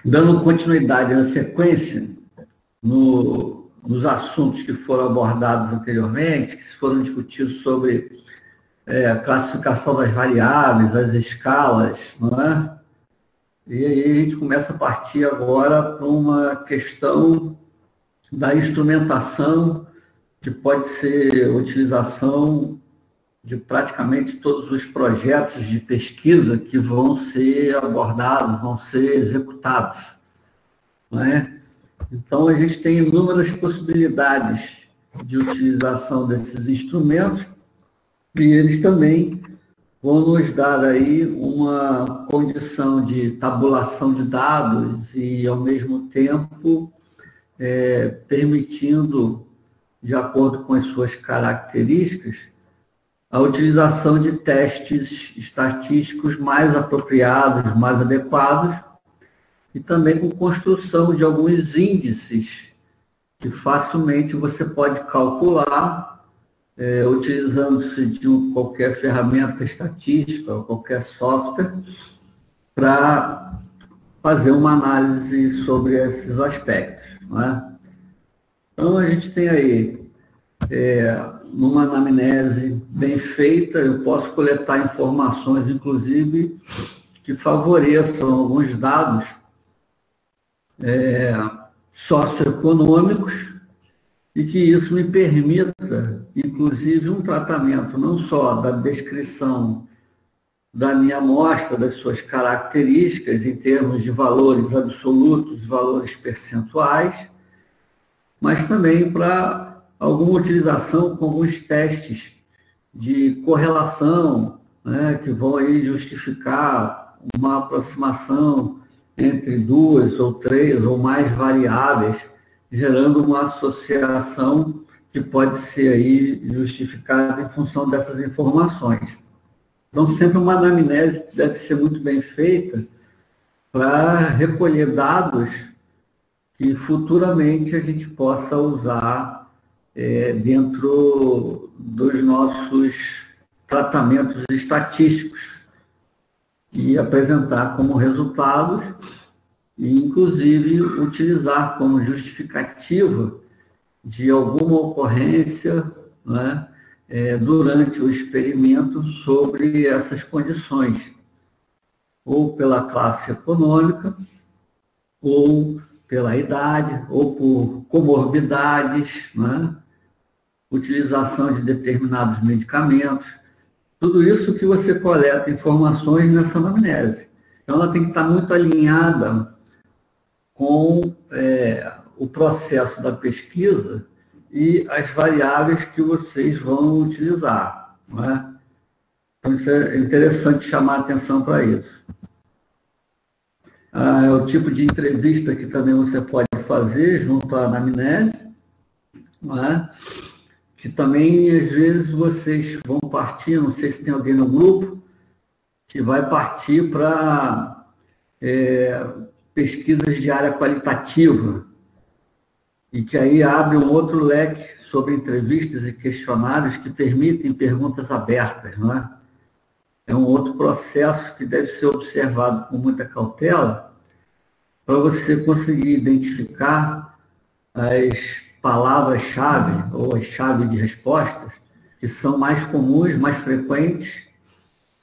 Dando continuidade na sequência, nos assuntos que foram abordados anteriormente, que foram discutidos sobre a classificação das variáveis, as escalas, não é? E aí a gente começa a partir agora para uma questão da instrumentação, que pode ser a utilização de praticamente todos os projetos de pesquisa que vão ser abordados, vão ser executados, não é? Então, a gente tem inúmeras possibilidades de utilização desses instrumentos e eles também vão nos dar aí uma condição de tabulação de dados e, ao mesmo tempo, permitindo, de acordo com as suas características, a utilização de testes estatísticos mais apropriados, mais adequados, e também com construção de alguns índices que facilmente você pode calcular, utilizando-se de qualquer ferramenta estatística ou qualquer software, para fazer uma análise sobre esses aspectos, não é? Então, a gente tem aí, numa anamnese bem feita, eu posso coletar informações, inclusive, que favoreçam alguns dados socioeconômicos e que isso me permita, inclusive, um tratamento não só da descrição da minha amostra, das suas características em termos de valores absolutos, valores percentuais, mas também para alguma utilização com alguns testes de correlação, né, que vão aí justificar uma aproximação entre duas ou três ou mais variáveis, gerando uma associação que pode ser aí justificada em função dessas informações. Então, sempre uma anamnese deve ser muito bem feita para recolher dados que futuramente a gente possa usar dentro dos nossos tratamentos estatísticos e apresentar como resultados e, inclusive, utilizar como justificativa de alguma ocorrência, né, durante o experimento sobre essas condições, ou pela classe econômica, ou pela idade, ou por comorbidades, né, utilização de determinados medicamentos, tudo isso que você coleta informações nessa anamnese. Então, ela tem que estar muito alinhada com o processo da pesquisa e as variáveis que vocês vão utilizar, não é? Então, isso é interessante chamar a atenção para isso. É o tipo de entrevista que também você pode fazer junto à anamnese, não é? Que também, às vezes, vocês vão partir, não sei se tem alguém no grupo, que vai partir para pesquisas de área qualitativa, e que aí abre um outro leque sobre entrevistas e questionários que permitem perguntas abertas, não é? É um outro processo que deve ser observado com muita cautela para você conseguir identificar as palavras-chave ou as chaves de respostas que são mais comuns, mais frequentes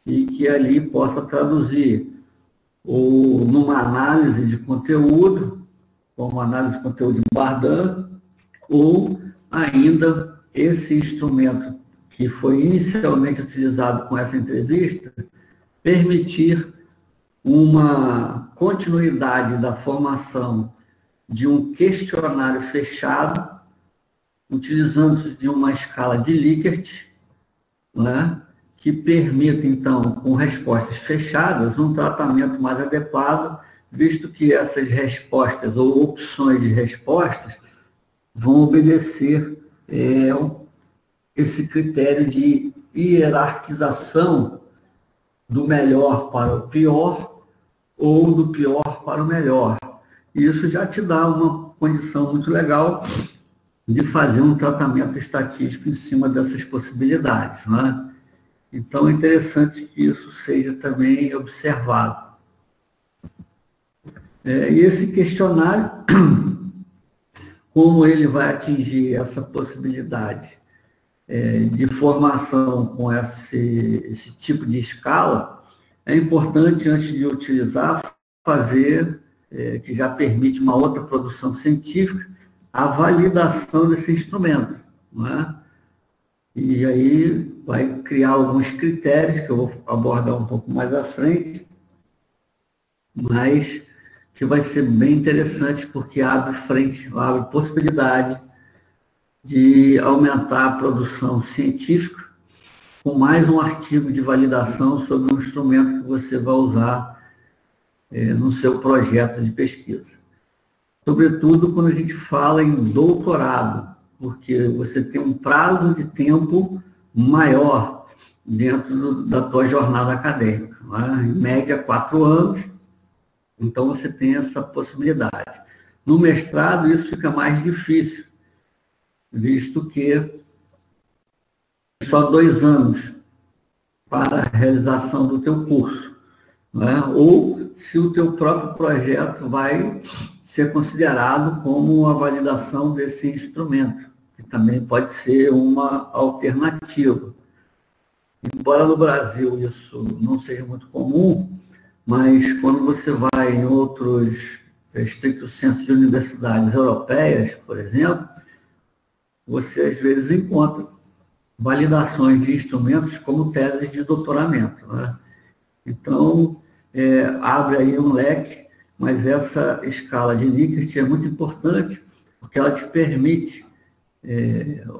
e que ali possa traduzir ou numa análise de conteúdo, como análise de conteúdo de Bardan, ou ainda esse instrumento que foi inicialmente utilizado com essa entrevista, permitir uma continuidade da formação de um questionário fechado, utilizando-se de uma escala de Likert, né, que permita, então, com respostas fechadas, um tratamento mais adequado, visto que essas respostas ou opções de respostas vão obedecer esse critério de hierarquização do melhor para o pior ou do pior para o melhor. E isso já te dá uma condição muito legal de fazer um tratamento estatístico em cima dessas possibilidades, não é? Então, é interessante que isso seja também observado. E esse questionário, como ele vai atingir essa possibilidade de formação com esse tipo de escala, é importante, antes de utilizar, fazer, que já permite uma outra produção científica, a validação desse instrumento, não é? E aí vai criar alguns critérios que eu vou abordar um pouco mais à frente, mas que vai ser bem interessante porque abre possibilidade de aumentar a produção científica com mais um artigo de validação sobre um instrumento que você vai usar no seu projeto de pesquisa. Sobretudo quando a gente fala em doutorado, porque você tem um prazo de tempo maior dentro da tua jornada acadêmica, né? Em média 4 anos, então você tem essa possibilidade. No mestrado isso fica mais difícil, visto que só 2 anos para a realização do teu curso, né? Ou se o teu próprio projeto vai ser considerado como a validação desse instrumento, que também pode ser uma alternativa. Embora no Brasil isso não seja muito comum, mas quando você vai em outros estricto senso de universidades europeias, por exemplo, você às vezes encontra validações de instrumentos como teses de doutoramento, né? Então, abre aí um leque, mas essa escala de Likert é muito importante, porque ela te permite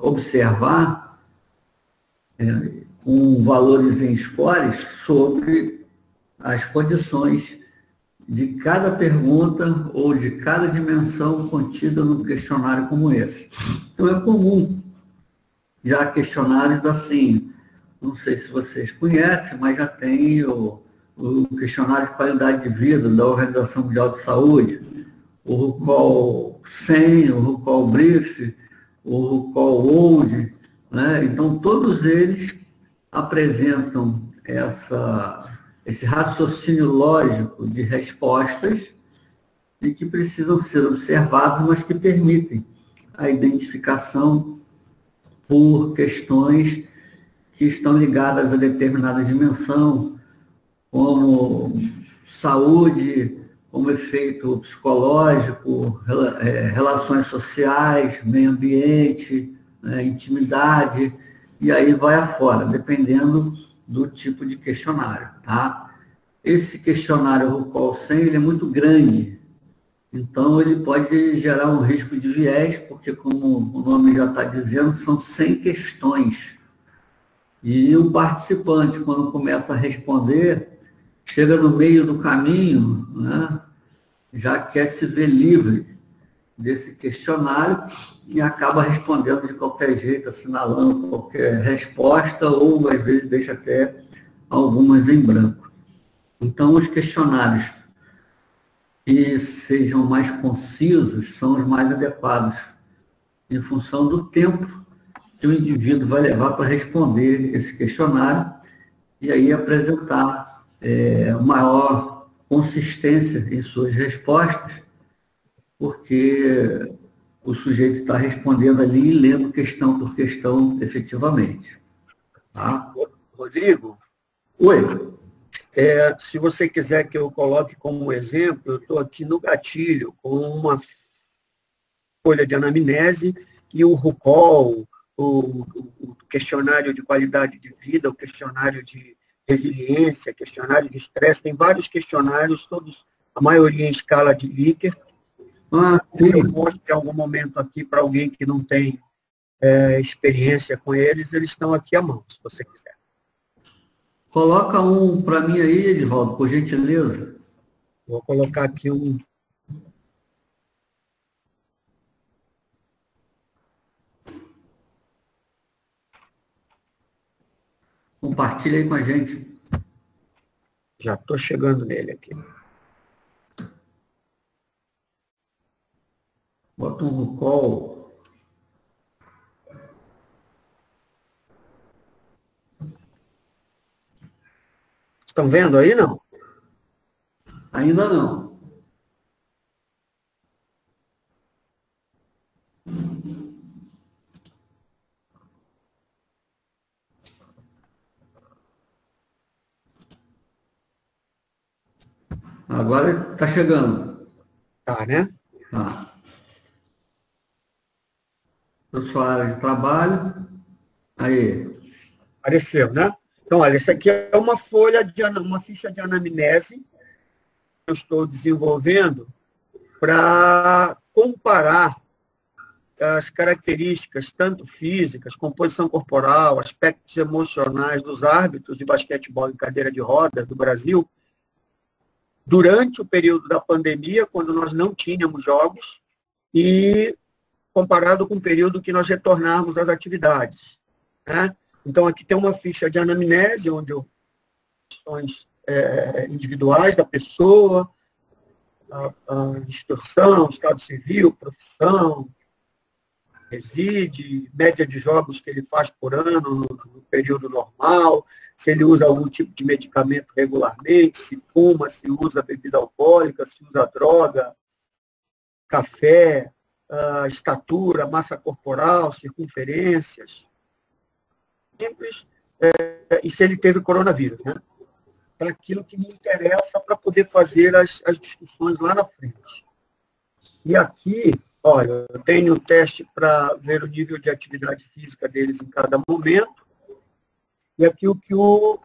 observar com valores em scores sobre as condições de cada pergunta ou de cada dimensão contida num questionário como esse. Então, é comum já questionários assim, não sei se vocês conhecem, mas já tem o questionário de qualidade de vida da Organização Mundial de Saúde, o RUCOL 100, o RUCOL Brief, o RUCOL Old, né? Então, todos eles apresentam esse raciocínio lógico de respostas e que precisam ser observados, mas que permitem a identificação por questões que estão ligadas a determinada dimensão, como saúde, como efeito psicológico, relações sociais, meio ambiente, né, intimidade, e aí vai afora, dependendo do tipo de questionário, tá? Esse questionário RUCOL 100, ele é muito grande, então ele pode gerar um risco de viés, porque como o nome já está dizendo, são 100 questões. E o participante, quando começa a responder, chega no meio do caminho, né, já quer se ver livre desse questionário e acaba respondendo de qualquer jeito, assinalando qualquer resposta, ou às vezes deixa até algumas em branco. Então, os questionários que sejam mais concisos são os mais adequados, em função do tempo que o indivíduo vai levar para responder esse questionário e aí apresentar maior consistência em suas respostas, porque o sujeito está respondendo ali e lendo questão por questão efetivamente. Tá? Rodrigo? Oi. Se você quiser que eu coloque como exemplo, eu estou aqui no gatilho com uma folha de anamnese e o RUCOL, o questionário de qualidade de vida, o questionário de resiliência, questionário de estresse, tem vários questionários, todos, a maioria em escala de Likert. Eu mostro em algum momento aqui para alguém que não tem experiência com eles estão aqui à mão, se você quiser. Coloca um para mim aí, Edivaldo, por gentileza. Vou colocar aqui um. Compartilha aí com a gente. Já estou chegando nele aqui. Bota um RUCOL. Estão vendo aí, não? Ainda não. Agora está chegando. Tá, né? Tá. A sua área de trabalho. Aí. Apareceu, né? Então, olha, isso aqui é uma uma ficha de anamnese que eu estou desenvolvendo para comparar as características, tanto físicas, composição corporal, aspectos emocionais dos árbitros de basquetebol em cadeira de rodas do Brasil, durante o período da pandemia, quando nós não tínhamos jogos, e comparado com o período que nós retornarmos às atividades, né? Então, aqui tem uma ficha de anamnese, onde questões individuais da pessoa, a instituição, estado civil, profissão, reside, média de jogos que ele faz por ano no período normal, se ele usa algum tipo de medicamento regularmente, se fuma, se usa bebida alcoólica, se usa droga, café, estatura, massa corporal, circunferências, simples, e se ele teve coronavírus, né? Para aquilo que me interessa para poder fazer as discussões lá na frente. E aqui, olha, eu tenho um teste para ver o nível de atividade física deles em cada momento. E aqui o que o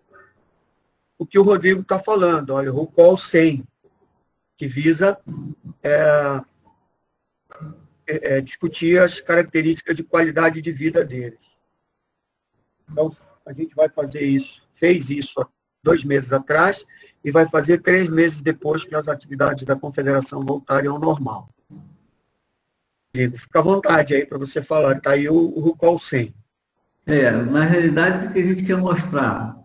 Rodrigo está falando, olha, o RUCOL 100, que visa discutir as características de qualidade de vida deles. Então, a gente vai fazer isso, fez isso há 2 meses atrás, e vai fazer 3 meses depois que as atividades da confederação voltarem ao normal. Fica à vontade aí para você falar, está aí o RUCOL 100. Na realidade, o que a gente quer mostrar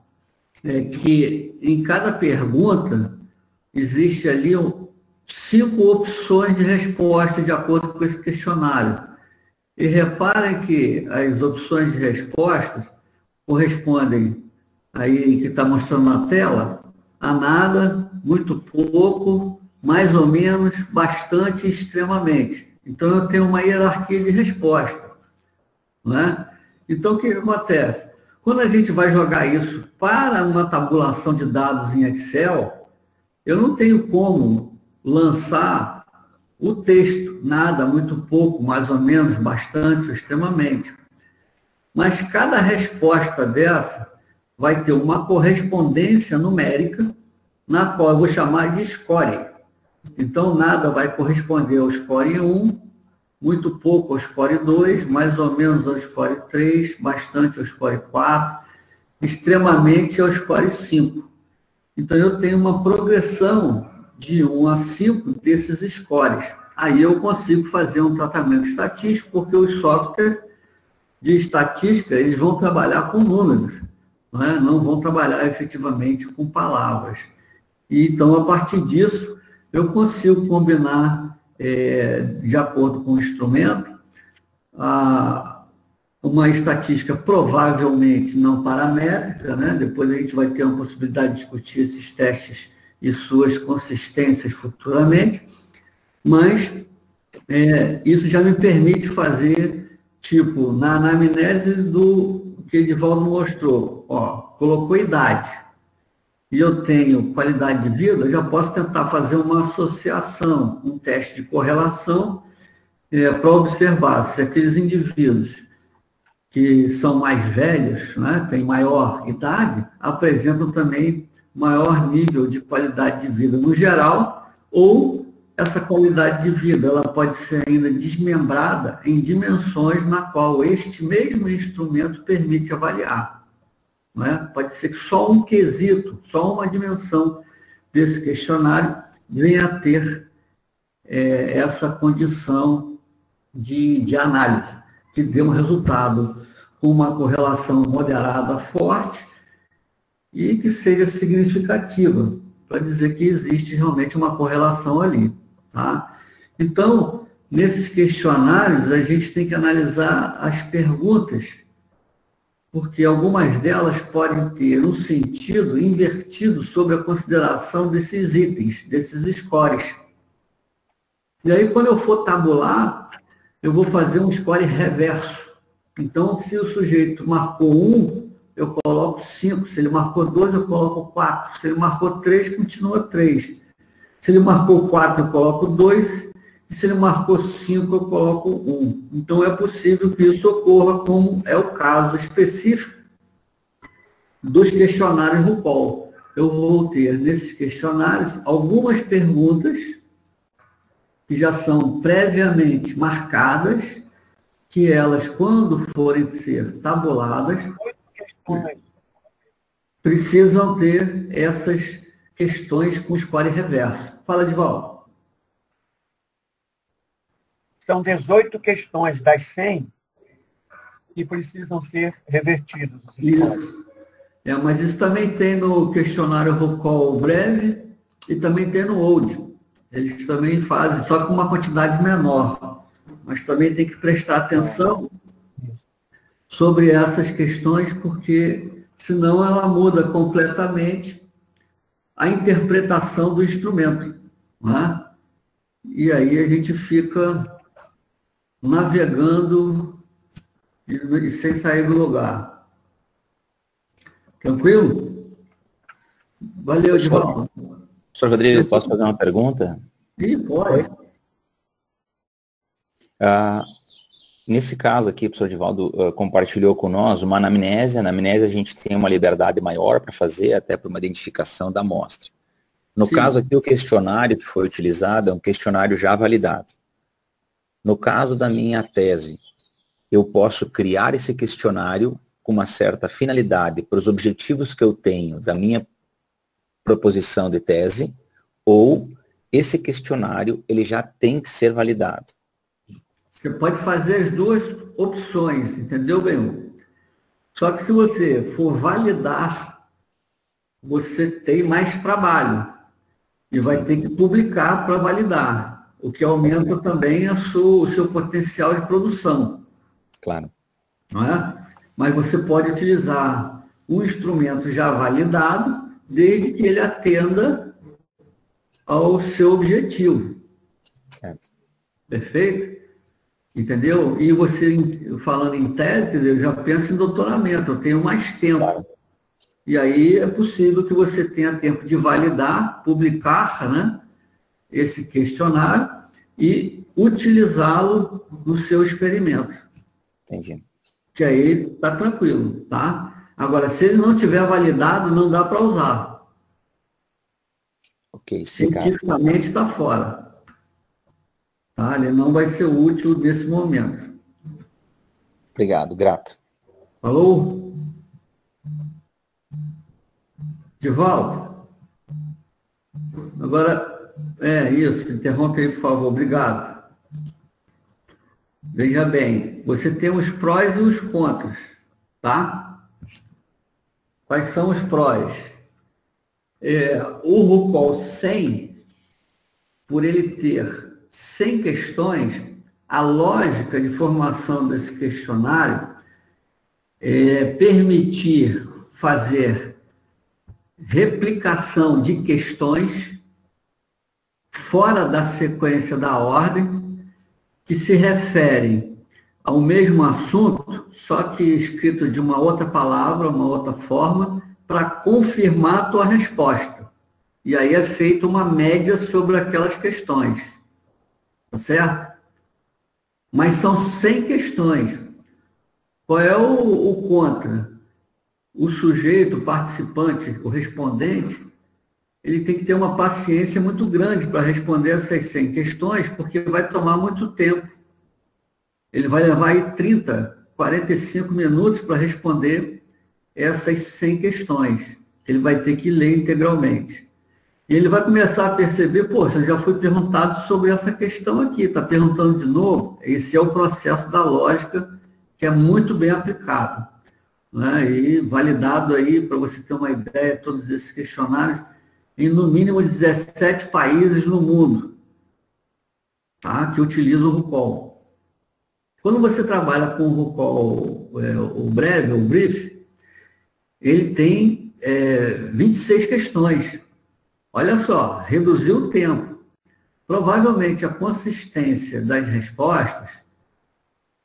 é que em cada pergunta existe ali 5 opções de resposta de acordo com esse questionário. E reparem que as opções de respostas correspondem aí que está mostrando na tela a nada, muito pouco, mais ou menos, bastante, extremamente. Então, eu tenho uma hierarquia de resposta, né? Então, o que acontece? Quando a gente vai jogar isso para uma tabulação de dados em Excel, eu não tenho como lançar o texto, nada, muito pouco, mais ou menos, bastante, extremamente. Mas cada resposta dessa vai ter uma correspondência numérica, na qual eu vou chamar de score. Então, nada vai corresponder ao score 1, muito pouco ao score 2, mais ou menos ao score 3, bastante ao score 4, extremamente ao score 5. Então, eu tenho uma progressão de 1 a 5 desses scores. Aí eu consigo fazer um tratamento estatístico, porque os softwares de estatística, eles vão trabalhar com números, não vão trabalhar efetivamente com palavras. E, então, a partir disso, eu consigo combinar, de acordo com o instrumento, uma estatística provavelmente não paramétrica, né? Depois a gente vai ter uma possibilidade de discutir esses testes e suas consistências futuramente, mas isso já me permite fazer, tipo, na anamnese do que Edivaldo mostrou, colocou idade, e eu tenho qualidade de vida, eu já posso tentar fazer uma associação, um teste de correlação, para observar se aqueles indivíduos que são mais velhos, né, têm maior idade, apresentam também maior nível de qualidade de vida no geral, ou essa qualidade de vida ela pode ser ainda desmembrada em dimensões na qual este mesmo instrumento permite avaliar. Né? Pode ser que só um quesito, só uma dimensão desse questionário venha a ter essa condição de análise, que dê um resultado com uma correlação moderada forte e que seja significativa, para dizer que existe realmente uma correlação ali. Tá? Então, nesses questionários, a gente tem que analisar as perguntas, porque algumas delas podem ter um sentido invertido sobre a consideração desses itens, desses scores. E aí, quando eu for tabular, eu vou fazer um score reverso. Então, se o sujeito marcou 1, eu coloco 5. Se ele marcou 2, eu coloco 4. Se ele marcou 3, continua 3. Se ele marcou 4, eu coloco 2. E se ele marcou 5, eu coloco 1. Então, é possível que isso ocorra, como é o caso específico dos questionários RuPaul. Eu vou ter, nesses questionários, algumas perguntas que já são previamente marcadas, que elas, quando forem ser tabuladas, precisam ter essas questões com score reverso. Fala, Divaldo. São 18 questões das 100 que precisam ser revertidos. Isso. Mas isso também tem no questionário RuPaul breve e também tem no Old. Eles também fazem, só com uma quantidade menor. Mas também tem que prestar atenção sobre essas questões, porque senão ela muda completamente a interpretação do instrumento. Não é? E aí a gente fica navegando e sem sair do lugar. Tranquilo? Valeu, Divaldo. Professor Rodrigo, posso fazer uma pergunta? Sim, pode. Nesse caso aqui, o professor Divaldo compartilhou com nós uma anamnese. A anamnese a gente tem uma liberdade maior para fazer, até para uma identificação da amostra. No caso aqui, o questionário que foi utilizado é um questionário já validado. No caso da minha tese, eu posso criar esse questionário com uma certa finalidade para os objetivos que eu tenho da minha proposição de tese, ou esse questionário ele já tem que ser validado. Você pode fazer as duas opções, entendeu, bem? Só que se você for validar, você tem mais trabalho e vai ter que publicar para validar, o que aumenta também o seu potencial de produção. Claro. Não é? Mas você pode utilizar um instrumento já validado, desde que ele atenda ao seu objetivo. Certo. Perfeito? Entendeu? E você, falando em tese, quer dizer, eu já penso em doutoramento, eu tenho mais tempo. Claro. E aí é possível que você tenha tempo de validar, publicar, né, esse questionário e utilizá-lo no seu experimento. Entendi. Que aí está tranquilo, tá? Agora, se ele não tiver validado, não dá para usar. Ok, explicado. Cientificamente está fora. Tá? Ele não vai ser útil nesse momento. Obrigado, grato. Falou? Divaldo? Agora, isso, interrompe aí, por favor. Obrigado. Veja bem, você tem os prós e os contras, tá? Quais são os prós? O RuPaul 100, por ele ter 100 questões, a lógica de formação desse questionário é permitir fazer replicação de questões fora da sequência da ordem, que se referem ao mesmo assunto, só que escrito de uma outra palavra, uma outra forma, para confirmar a tua resposta. E aí é feita uma média sobre aquelas questões. Tá certo? Mas são 100 questões. Qual é o contra? O sujeito, o participante, o respondente, ele tem que ter uma paciência muito grande para responder essas 100 questões, porque vai tomar muito tempo. Ele vai levar aí 30, 45 minutos para responder essas 100 questões. Ele vai ter que ler integralmente. E ele vai começar a perceber, poxa, eu já fui perguntado sobre essa questão aqui, está perguntando de novo? Esse é o processo da lógica, que é muito bem aplicado, né? E validado aí, para você ter uma ideia, todos esses questionários, em no mínimo 17 países no mundo, tá? Que utilizam o RuPaul. Quando você trabalha com o RuPaul, o breve, o brief, ele tem 26 questões. Olha só, reduziu o tempo. Provavelmente a consistência das respostas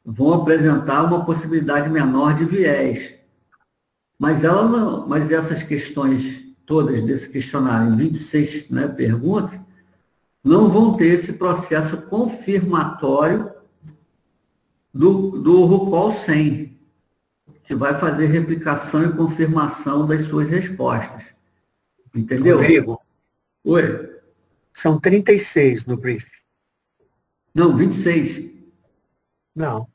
vão apresentar uma possibilidade menor de viés. Mas essas questões todas desse questionário, em 26, né, perguntas, não vão ter esse processo confirmatório do RUCOL 100, que vai fazer replicação e confirmação das suas respostas. Entendeu? Rodrigo, Oi? são 36 no brief. Não, 26. Não.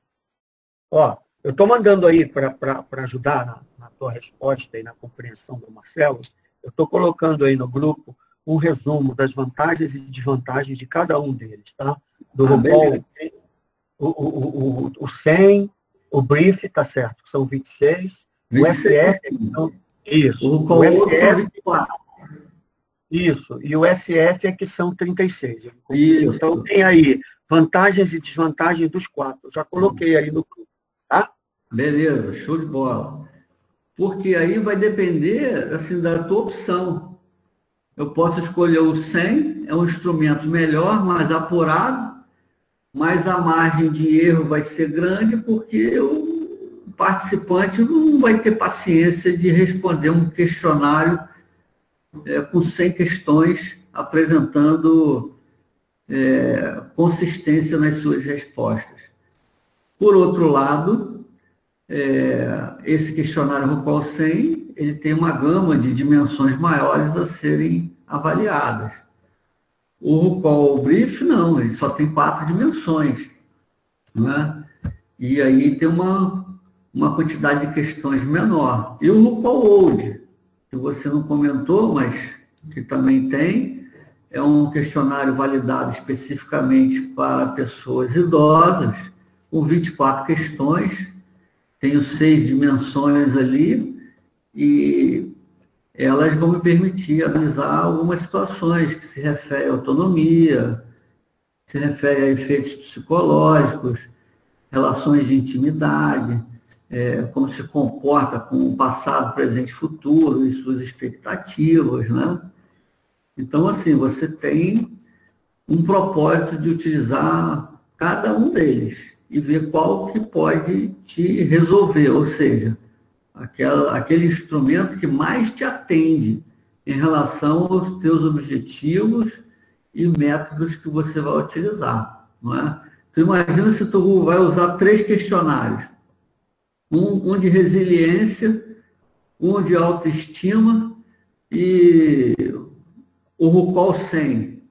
Ó, eu estou mandando aí para ajudar na tua resposta e na compreensão do Marcelo, eu estou colocando aí no grupo um resumo das vantagens e desvantagens de cada um deles, tá? Do RUCOL, o 100, o brief, tá certo, são 26, 26. O SF, então, isso. O RUCOL o SF, 24. Isso, e o SF é que são 36. Isso. Então, tem aí vantagens e desvantagens dos 4. Eu já coloquei aí no grupo, tá? Beleza, show de bola. Porque aí vai depender, assim, da tua opção. Eu posso escolher o 100, é um instrumento melhor, mais apurado, mas a margem de erro vai ser grande, porque o participante não vai ter paciência de responder um questionário com 100 questões, apresentando consistência nas suas respostas. Por outro lado, esse questionário RUCOL 100, ele tem uma gama de dimensões maiores a serem avaliadas. O RUCOL Brief, não, ele só tem 4 dimensões. Né? E aí tem uma quantidade de questões menor. E o RUCOL Old, que você não comentou, mas que também tem, é um questionário validado especificamente para pessoas idosas, com 24 questões, tenho 6 dimensões ali, e elas vão me permitir analisar algumas situações que se referem à autonomia, se referem a efeitos psicológicos, relações de intimidade, como se comporta com o passado, presente e futuro, e suas expectativas, né? Então, assim, você tem um propósito de utilizar cada um deles e ver qual que pode te resolver, ou seja, aquele instrumento que mais te atende em relação aos teus objetivos e métodos que você vai utilizar, não é? Tu imagina se tu vai usar 3 questionários, um de resiliência, um de autoestima e o RUCOL 100.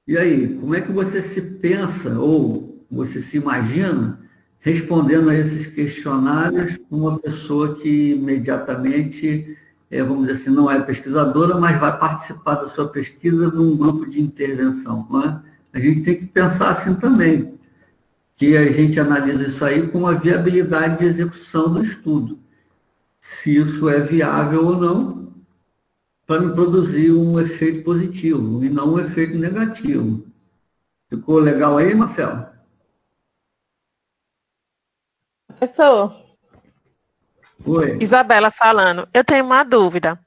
E aí, como é que você se pensa ou você se imagina respondendo a esses questionários uma pessoa que imediatamente, vamos dizer assim, não é pesquisadora, mas vai participar da sua pesquisa num grupo de intervenção, não é? A gente tem que pensar assim também, que a gente analisa isso aí com a viabilidade de execução do estudo. Se isso é viável ou não, para me produzir um efeito positivo e não um efeito negativo. Ficou legal aí, Marcelo? Professor, Oi. Isabela falando. Eu tenho uma dúvida.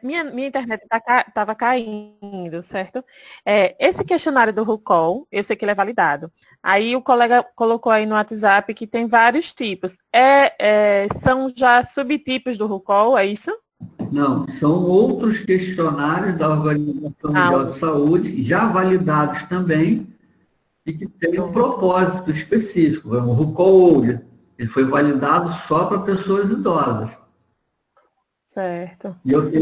Minha internet estava caindo, certo? Esse questionário do RUCOL, eu sei que ele é validado. Aí o colega colocou aí no WhatsApp que tem vários tipos. São já subtipos do RUCOL, é isso? Não, são outros questionários da Organização Mundial de Saúde, já validados também, e que têm um propósito específico. O RUCOL Old, ele foi validado só para pessoas idosas. Certo.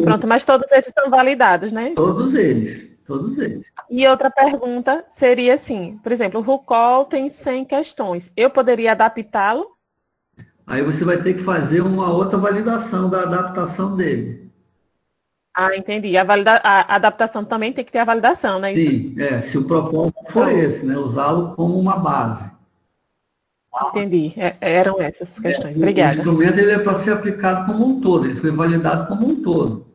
Pronto, mas todos esses são validados, né? Todos eles, todos eles. E outra pergunta seria assim, por exemplo, o RUCOL tem 100 questões. Eu poderia adaptá-lo? Aí você vai ter que fazer uma outra validação da adaptação dele. Ah, entendi. A adaptação também tem que ter a validação, né? Sim, se o propósito for esse, né? Usá-lo como uma base. Entendi. Eram essas questões. Obrigada. O instrumento ele é para ser aplicado como um todo, ele foi validado como um todo.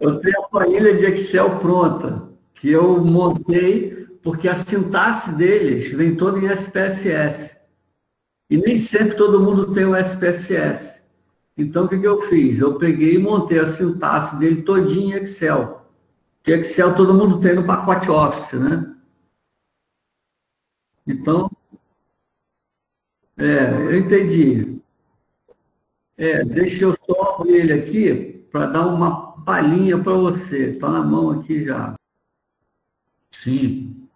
Eu tenho a planilha de Excel pronta, que eu montei, porque a sintaxe deles vem toda em SPSS. E nem sempre todo mundo tem o SPSS. Então, o que eu fiz? Eu peguei e montei a sintaxe dele todinha em Excel. Que Excel todo mundo tem no pacote Office, né? Então, eu entendi. Deixa eu só abrir ele aqui para dar uma palhinha para você. Está na mão aqui já. Sim.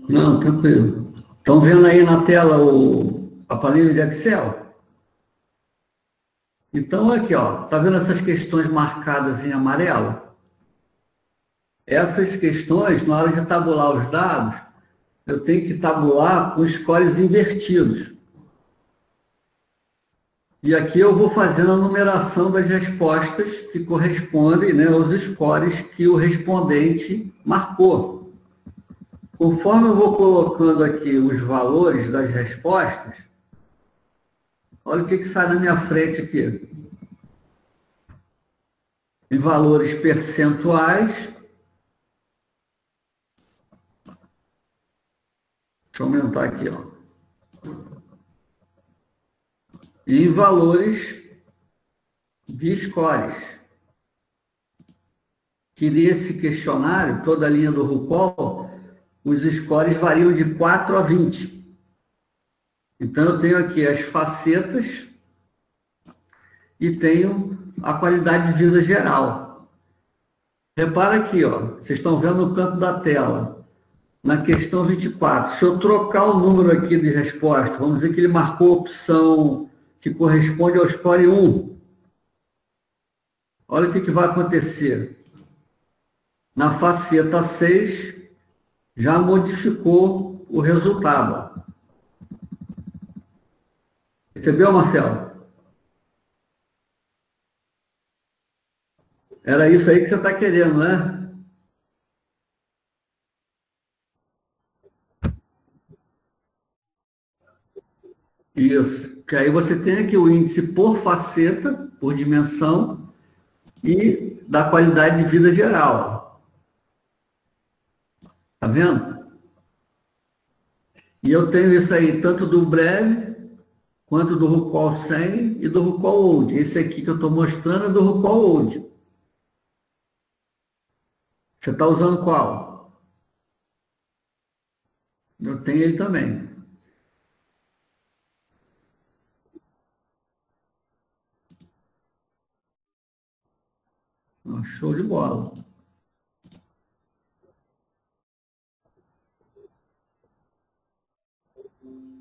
Não, tranquilo. Estão vendo aí na tela a palhinha de Excel? Então, aqui, ó, tá vendo essas questões marcadas em amarelo? Essas questões, na hora de tabular os dados, eu tenho que tabular com scores invertidos. E aqui eu vou fazendo a numeração das respostas que correspondem, né, aos scores que o respondente marcou. Conforme eu vou colocando aqui os valores das respostas, olha o que sai na minha frente aqui. Em valores percentuais. Deixa eu aumentar aqui, ó. E em valores de scores. Que nesse questionário, toda a linha do RuPaul, os scores variam de 4 a 20. Então, eu tenho aqui as facetas e tenho a qualidade de vida geral. Repara aqui, ó, vocês estão vendo no canto da tela, na questão 24. Se eu trocar o número aqui de resposta, vamos dizer que ele marcou a opção que corresponde ao score 1. Olha o que vai acontecer. Na faceta 6, já modificou o resultado. Percebeu, Marcelo? Era isso aí que você está querendo, né? Isso. Que aí você tem aqui o índice por faceta, por dimensão, e da qualidade de vida geral. Tá vendo? E eu tenho isso aí tanto do breve, quanto do RuPaul 100 e do RuPaul Old. Esse aqui que eu estou mostrando é do RuPaul Old. Você está usando qual? Eu tenho ele também. Show de bola.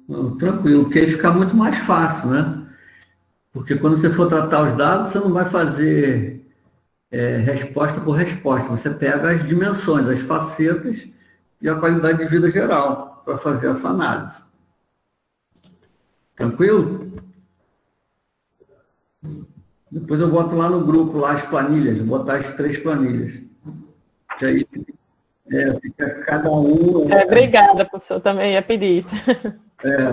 Não, tranquilo, porque aí fica muito mais fácil, né? Porque quando você for tratar os dados, você não vai fazer resposta por resposta. Você pega as dimensões, as facetas e a qualidade de vida geral para fazer essa análise. Tranquilo? Depois eu boto lá no grupo lá as planilhas, vou botar as 3 planilhas. Que aí fica cada um. Obrigada, professor, também ia pedir isso.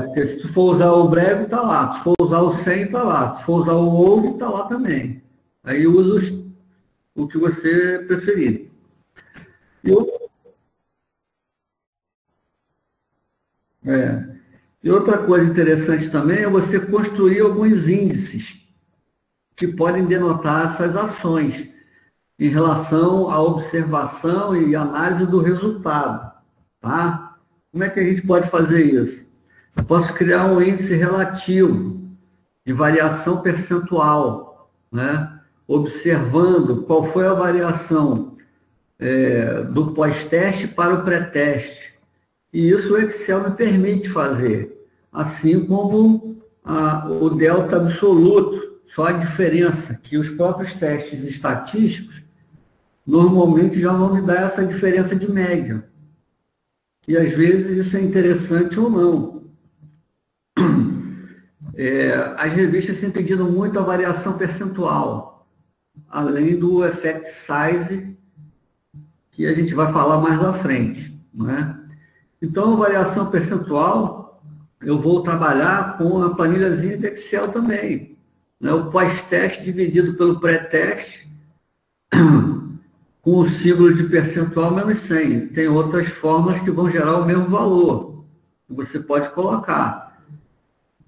Porque se tu for usar o breve, está lá. Se for usar o 100, está lá. Se for usar o old, está lá também. Aí usa o que você preferir. E outra coisa interessante também é você construir alguns índices que podem denotar essas ações em relação à observação e análise do resultado. Tá? Como é que a gente pode fazer isso? Eu posso criar um índice relativo de variação percentual, né? Observando qual foi a variação do pós-teste para o pré-teste. E isso o Excel me permite fazer, assim como o delta absoluto, só a diferença, que os próprios testes estatísticos normalmente já vão me dar essa diferença de média. E às vezes isso é interessante ou não. As revistas têm pedido muito a variação percentual, além do effect size, que a gente vai falar mais lá frente, né? Então, a variação percentual, eu vou trabalhar com a planilhazinha de Excel também, né? O pós-teste dividido pelo pré-teste, com o símbolo de percentual menos 100. Tem outras formas que vão gerar o mesmo valor, que você pode colocar.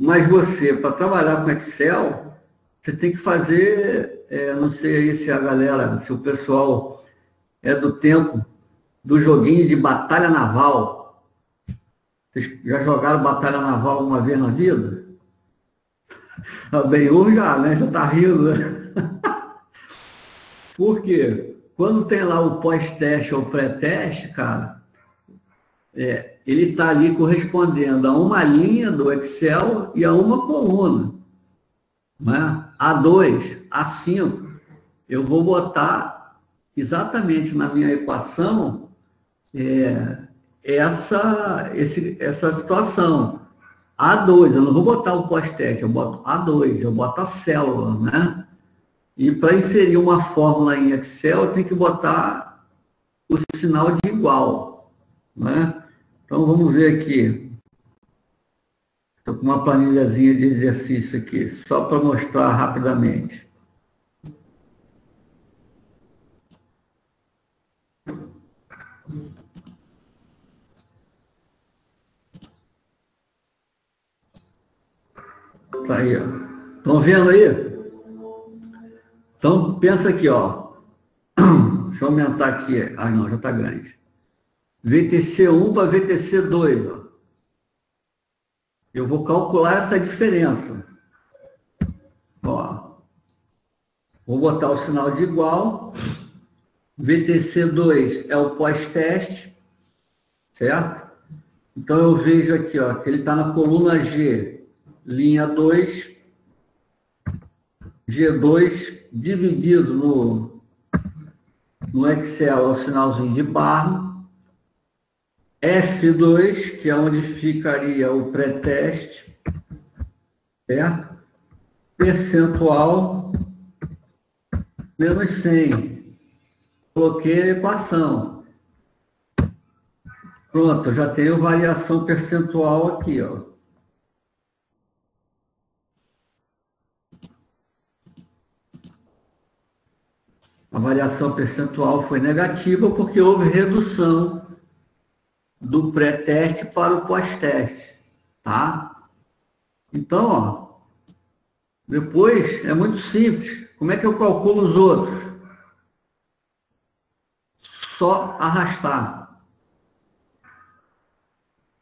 Mas você, para trabalhar com Excel, você tem que fazer, não sei aí se a galera, se o pessoal é do tempo do joguinho de batalha naval. Vocês já jogaram batalha naval uma vez na vida? A Ben-Hur já, né? Já está rindo, né? Por quê? Quando tem lá o pós-teste ou pré-teste, cara, ele está ali correspondendo a uma linha do Excel e a uma coluna. Né? A2, A5, eu vou botar exatamente na minha equação essa situação. A2, eu não vou botar o pós-teste, eu boto A2, eu boto a célula, né? E para inserir uma fórmula em Excel, eu tenho que botar o sinal de igual, né? Então, vamos ver aqui. Estou com uma planilhazinha de exercício aqui, só para mostrar rapidamente. Tá aí, ó. Estão vendo aí? Então, pensa aqui, ó. Deixa eu aumentar aqui. Ah, não, já está grande. VTC1 para VTC2, ó. Eu vou calcular essa diferença. Ó. Vou botar o sinal de igual. VTC2 é o pós-teste, certo? Então, eu vejo aqui, ó, que ele está na coluna G, linha 2, G2 dividido no Excel é o sinalzinho de barra, F2, que é onde ficaria o pré-teste, certo? Percentual menos 100. Coloquei a equação. Pronto, eu já tenho variação percentual aqui, ó. A variação percentual foi negativa porque houve redução do pré-teste para o pós-teste, tá? Então, ó, depois é muito simples. Como é que eu calculo os outros? Só arrastar.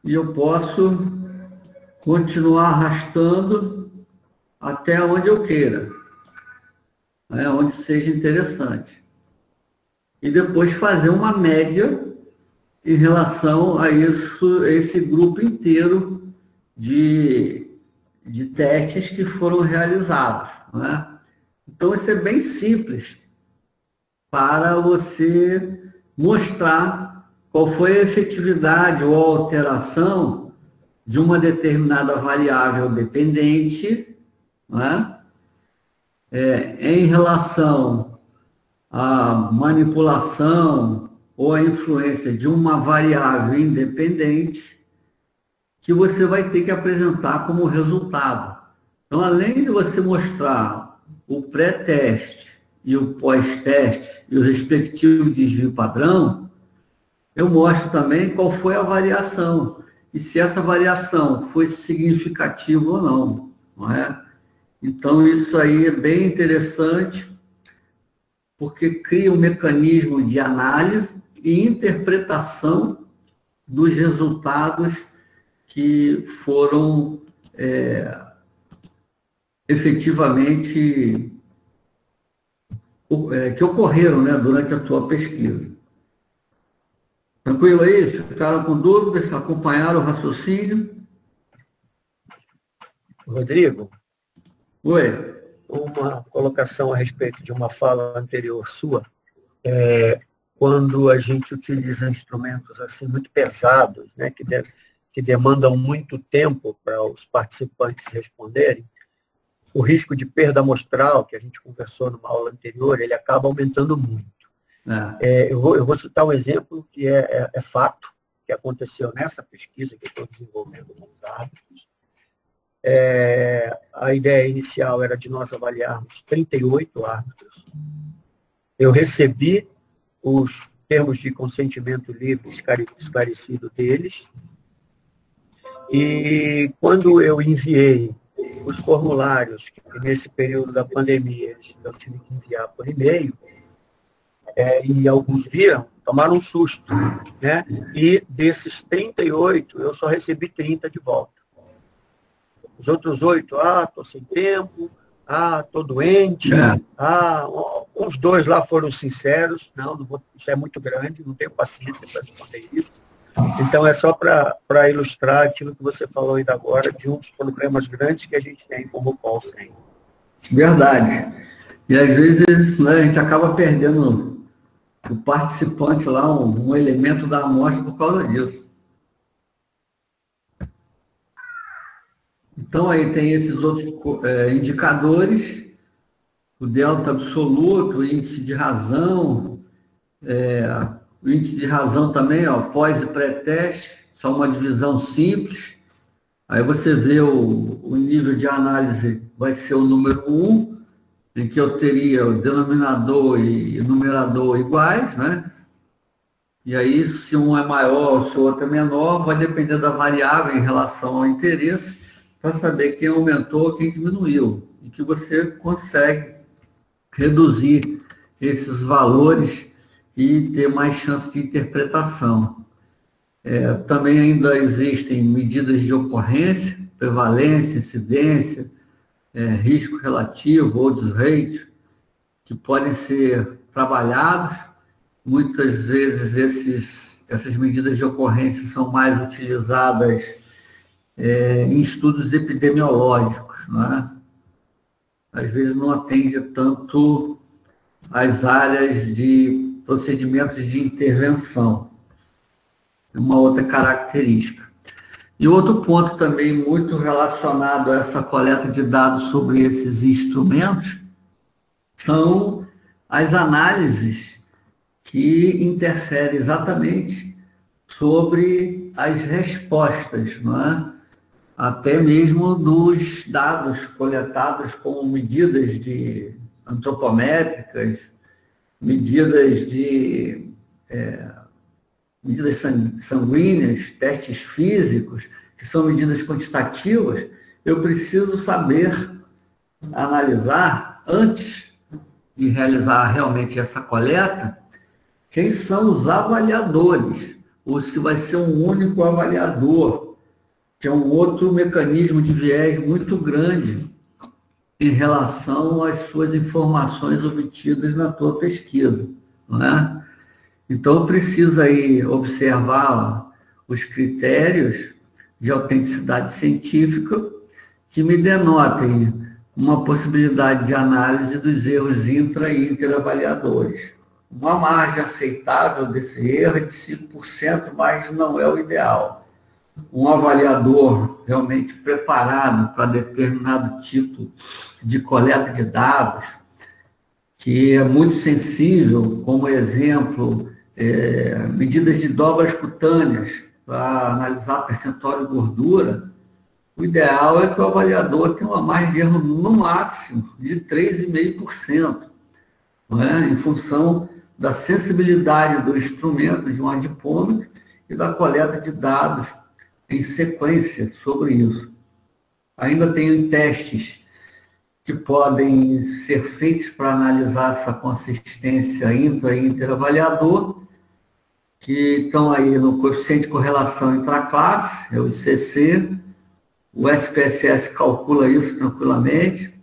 E eu posso continuar arrastando até onde eu queira. Onde seja interessante. E depois fazer uma média em relação a esse grupo inteiro de testes que foram realizados. Né? Então, isso é bem simples para você mostrar qual foi a efetividade ou a alteração de uma determinada variável dependente, né? Em relação à manipulação ou à influência de uma variável independente que você vai ter que apresentar como resultado. Então, além de você mostrar o pré-teste e o pós-teste e o respectivo desvio padrão, eu mostro também qual foi a variação e se essa variação foi significativa ou não, não é? Então, isso aí é bem interessante, porque cria um mecanismo de análise e interpretação dos resultados que foram efetivamente que ocorreram, né, durante a tua pesquisa. Tranquilo aí? Ficaram com dúvidas? Acompanharam o raciocínio? Rodrigo? Oi. Uma colocação a respeito de uma fala anterior sua. Quando a gente utiliza instrumentos assim muito pesados, né, que demandam muito tempo para os participantes responderem, o risco de perda amostral, que a gente conversou numa aula anterior, ele acaba aumentando muito. Eu vou citar um exemplo que é fato, que aconteceu nessa pesquisa que eu estou desenvolvendo com os árbitros. A ideia inicial era de nós avaliarmos 38 árbitros. Eu recebi os termos de consentimento livre esclarecido deles, e quando eu enviei os formulários, que nesse período da pandemia eu tive que enviar por e-mail, e alguns viram, tomaram um susto, né? E desses 38, eu só recebi 30 de volta. Os outros 8, estou sem tempo, estou doente, Os dois lá foram sinceros, não vou, isso é muito grande, não tenho paciência para responder isso. Então, é só para ilustrar aquilo que você falou ainda agora, de um dos problemas grandes que a gente tem como call center. Verdade. E às vezes, né, a gente acaba perdendo o participante lá, um elemento da amostra por causa disso. Então, aí tem esses outros indicadores, o delta absoluto, o índice de razão, o índice de razão também, pós e pré-teste, só uma divisão simples. Aí você vê o nível de análise, vai ser o número 1, em que eu teria o denominador e o numerador iguais, né? E aí, se um é maior, se o outro é menor, vai depender da variável em relação ao interesse, para saber quem aumentou, quem diminuiu. E que você consegue reduzir esses valores e ter mais chance de interpretação. Também ainda existem medidas de ocorrência, prevalência, incidência, risco relativo, odds rate, que podem ser trabalhados. Muitas vezes essas medidas de ocorrência são mais utilizadas em estudos epidemiológicos, né? Às vezes não atende tanto às áreas de procedimentos de intervenção. É uma outra característica. E outro ponto também muito relacionado a essa coleta de dados sobre esses instrumentos são as análises que interferem exatamente sobre as respostas, não é? Até mesmo dos dados coletados como medidas antropométricas, medidas sanguíneas, testes físicos, que são medidas quantitativas. Eu preciso saber analisar, antes de realizar realmente essa coleta, quem são os avaliadores, ou se vai ser um único avaliador, que é um outro mecanismo de viés muito grande em relação às suas informações obtidas na tua pesquisa, não é? Então, precisa aí observar os critérios de autenticidade científica que me denotem uma possibilidade de análise dos erros intra- e interavaliadores. Uma margem aceitável desse erro é de 5%, mas não é o ideal. Um avaliador realmente preparado para determinado tipo de coleta de dados, que é muito sensível, como exemplo, medidas de dobras cutâneas para analisar percentual de gordura, o ideal é que o avaliador tenha uma margem de erro no máximo de 3,5%, não é? Em função da sensibilidade do instrumento de um adipômetro e da coleta de dados em sequência sobre isso. Ainda tem testes que podem ser feitos para analisar essa consistência intra- e interavaliador, que estão aí no coeficiente de correlação intraclasse, é o ICC, o SPSS calcula isso tranquilamente.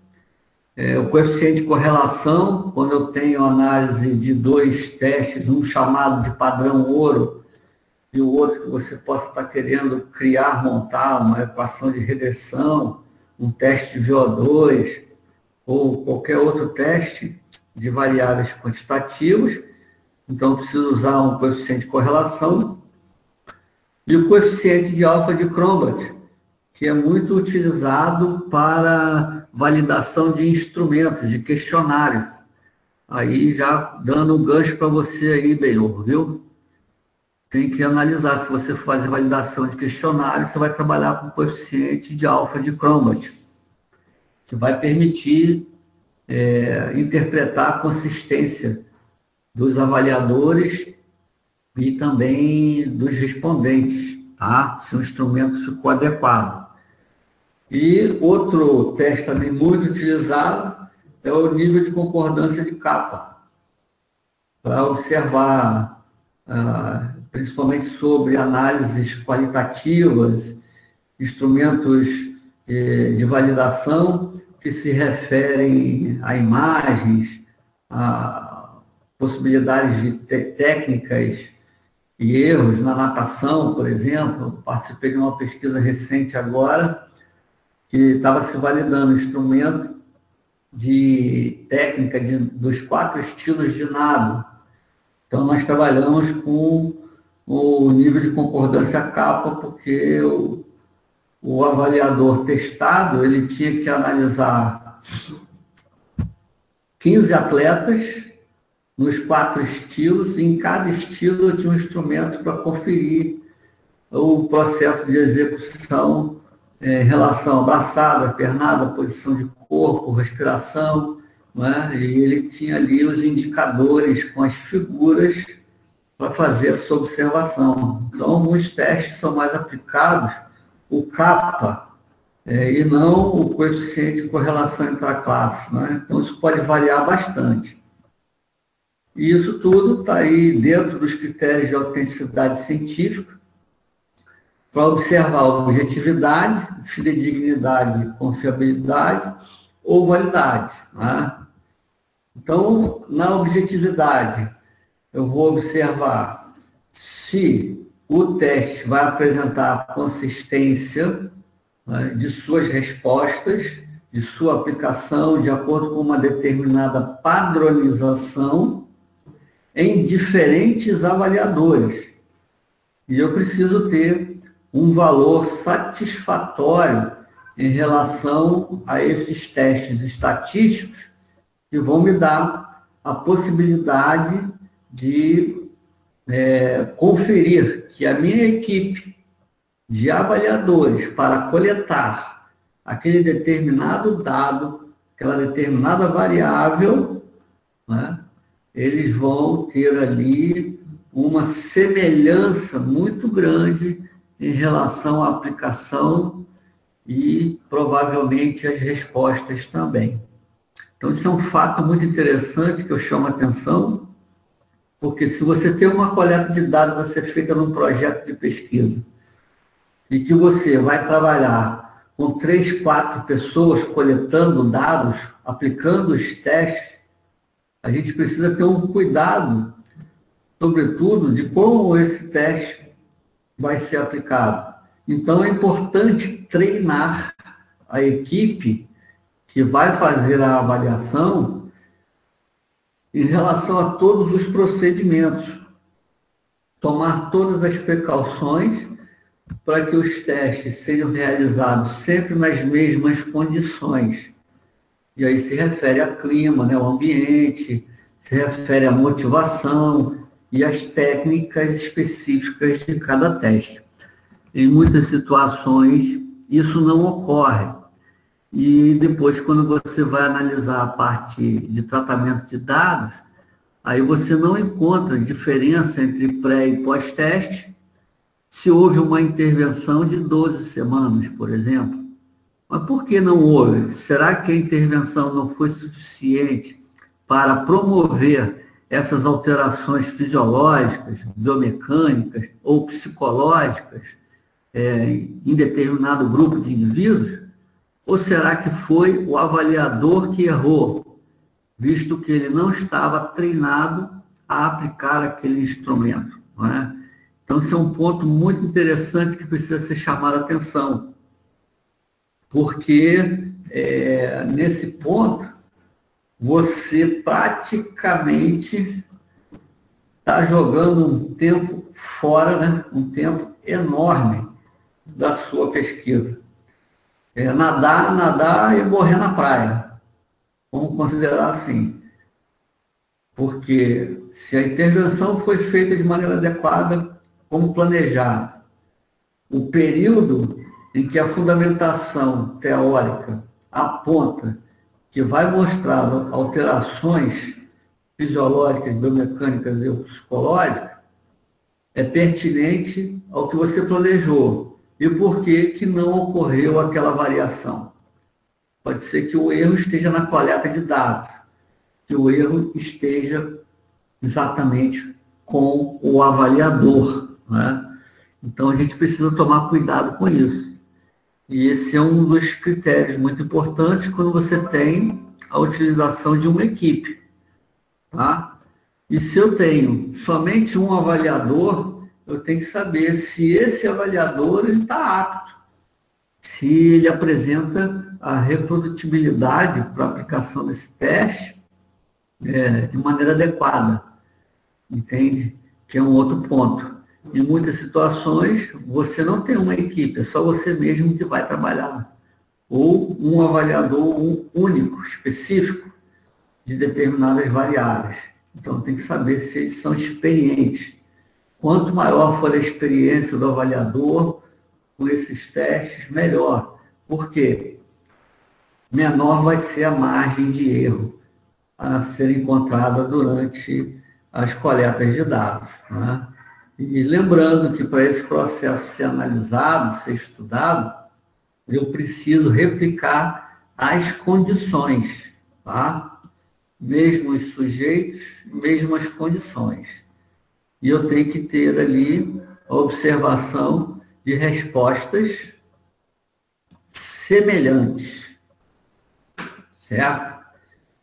O coeficiente de correlação, quando eu tenho análise de dois testes, um chamado de padrão ouro, e o outro que você possa estar querendo criar, montar uma equação de regressão, um teste de VO2, ou qualquer outro teste de variáveis quantitativas. Então, eu preciso usar um coeficiente de correlação. E o coeficiente de alfa de Cronbach, que é muito utilizado para validação de instrumentos, de questionário. Aí já dando um gancho para você aí, Benhor, viu? Tem que analisar, se você fazer validação de questionário, você vai trabalhar com coeficiente de alfa de Cronbach, que vai permitir interpretar a consistência dos avaliadores e também dos respondentes, tá? Se o instrumento ficou adequado. E outro teste também muito utilizado é o nível de concordância de capa, para observar principalmente sobre análises qualitativas, instrumentos de validação que se referem a imagens, possibilidades de técnicas e erros na natação, por exemplo. Participei de uma pesquisa recente agora, que estava se validando o instrumento de técnica dos 4 estilos de nado. Então, nós trabalhamos com o nível de concordância capa, porque o avaliador testado, ele tinha que analisar 15 atletas nos 4 estilos, e em cada estilo eu tinha um instrumento para conferir o processo de execução em relação à braçada, pernada, posição de corpo, respiração, né? E ele tinha ali os indicadores com as figuras para fazer essa observação. Então, alguns testes são mais aplicados o CAPA, e não o coeficiente de correlação intraclasse, né? Então, isso pode variar bastante. E isso tudo está aí dentro dos critérios de autenticidade científica, para observar objetividade, fidedignidade, confiabilidade ou validade, né? Então, na objetividade, eu vou observar se o teste vai apresentar consistência, né, de suas respostas, de sua aplicação de acordo com uma determinada padronização em diferentes avaliadores. E eu preciso ter um valor satisfatório em relação a esses testes estatísticos que vão me dar a possibilidade de conferir que a minha equipe de avaliadores para coletar aquele determinado dado, aquela determinada variável, né, eles vão ter ali uma semelhança muito grande em relação à aplicação e provavelmente as respostas também. Então, isso é um fato muito interessante que eu chamo a atenção, porque se você tem uma coleta de dados a ser feita num projeto de pesquisa e que você vai trabalhar com 3, 4 pessoas coletando dados, aplicando os testes, a gente precisa ter um cuidado, sobretudo, de como esse teste vai ser aplicado. Então, é importante treinar a equipe que vai fazer a avaliação em relação a todos os procedimentos, tomar todas as precauções para que os testes sejam realizados sempre nas mesmas condições. E aí se refere a clima, né, o ambiente, se refere à motivação e às técnicas específicas de cada teste. Em muitas situações, isso não ocorre. E depois, quando você vai analisar a parte de tratamento de dados, aí você não encontra diferença entre pré e pós-teste se houve uma intervenção de 12 semanas, por exemplo. Mas por que não houve? Será que a intervenção não foi suficiente para promover essas alterações fisiológicas, biomecânicas ou psicológicas em determinado grupo de indivíduos? Ou será que foi o avaliador que errou, visto que ele não estava treinado a aplicar aquele instrumento, não é? Então, esse é um ponto muito interessante que precisa ser chamado a atenção, porque nesse ponto você praticamente está jogando um tempo fora, né? Um tempo enorme da sua pesquisa. Nadar e morrer na praia. Vamos considerar assim. Porque se a intervenção foi feita de maneira adequada, como planejado, o período em que a fundamentação teórica aponta que vai mostrar alterações fisiológicas, biomecânicas e psicológicas, é pertinente ao que você planejou. E por que não ocorreu aquela variação? Pode ser que o erro esteja na coleta de dados, que o erro esteja exatamente com o avaliador, né? Então, a gente precisa tomar cuidado com isso. E esse é um dos critérios muito importantes quando você tem a utilização de uma equipe. tá? E se eu tenho somente um avaliador, eu tenho que saber se esse avaliador está apto, se ele apresenta a reprodutibilidade para a aplicação desse teste de maneira adequada, entende? Que é um outro ponto. Em muitas situações, você não tem uma equipe, é só você mesmo que vai trabalhar. Ou um avaliador único, específico, de determinadas variáveis. Então, tem que saber se eles são experientes. Quanto maior for a experiência do avaliador com esses testes, melhor. Por quê? Menor vai ser a margem de erro a ser encontrada durante as coletas de dados, né? E lembrando que para esse processo ser analisado, ser estudado, eu preciso replicar as condições, tá? Mesmo os sujeitos, mesmo as condições. E eu tenho que ter ali a observação de respostas semelhantes, certo?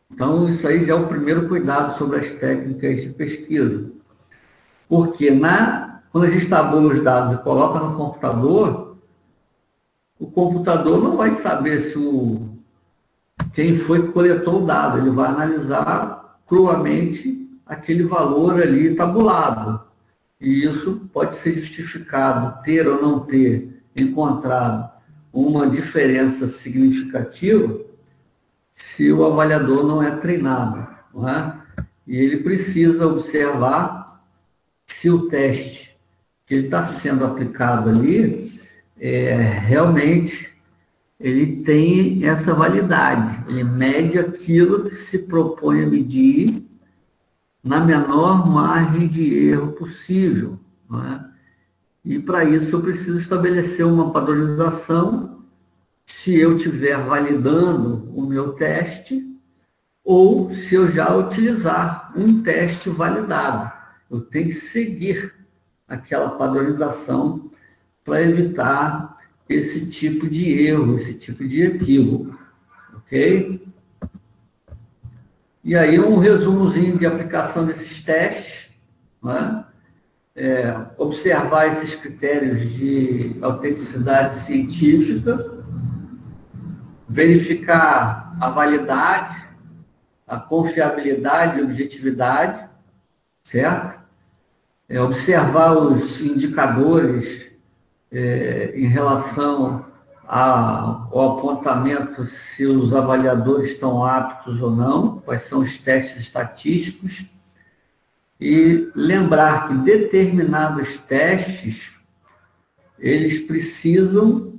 Então, isso aí já é o primeiro cuidado sobre as técnicas de pesquisa. Porque quando a gente tabula os dados e coloca no computador, o computador não vai saber quem foi que coletou o dado. Ele vai analisar cruamente aquele valor ali tabulado. E isso pode ser justificado, ter ou não ter encontrado uma diferença significativa, se o avaliador não é treinado, não é? E ele precisa observar se o teste que ele está sendo aplicado ali, realmente ele tem essa validade, ele mede aquilo que se propõe a medir na menor margem de erro possível, não é? E para isso eu preciso estabelecer uma padronização, se eu estiver validando o meu teste, ou se eu já utilizar um teste validado. Eu tenho que seguir aquela padronização para evitar esse tipo de erro, esse tipo de equívoco, ok? E aí um resumozinho de aplicação desses testes, né? Observar esses critérios de autenticidade científica, verificar a validade, a confiabilidade e objetividade, certo? Observar os indicadores em relação ao apontamento se os avaliadores estão aptos ou não, quais são os testes estatísticos, e lembrar que determinados testes, eles precisam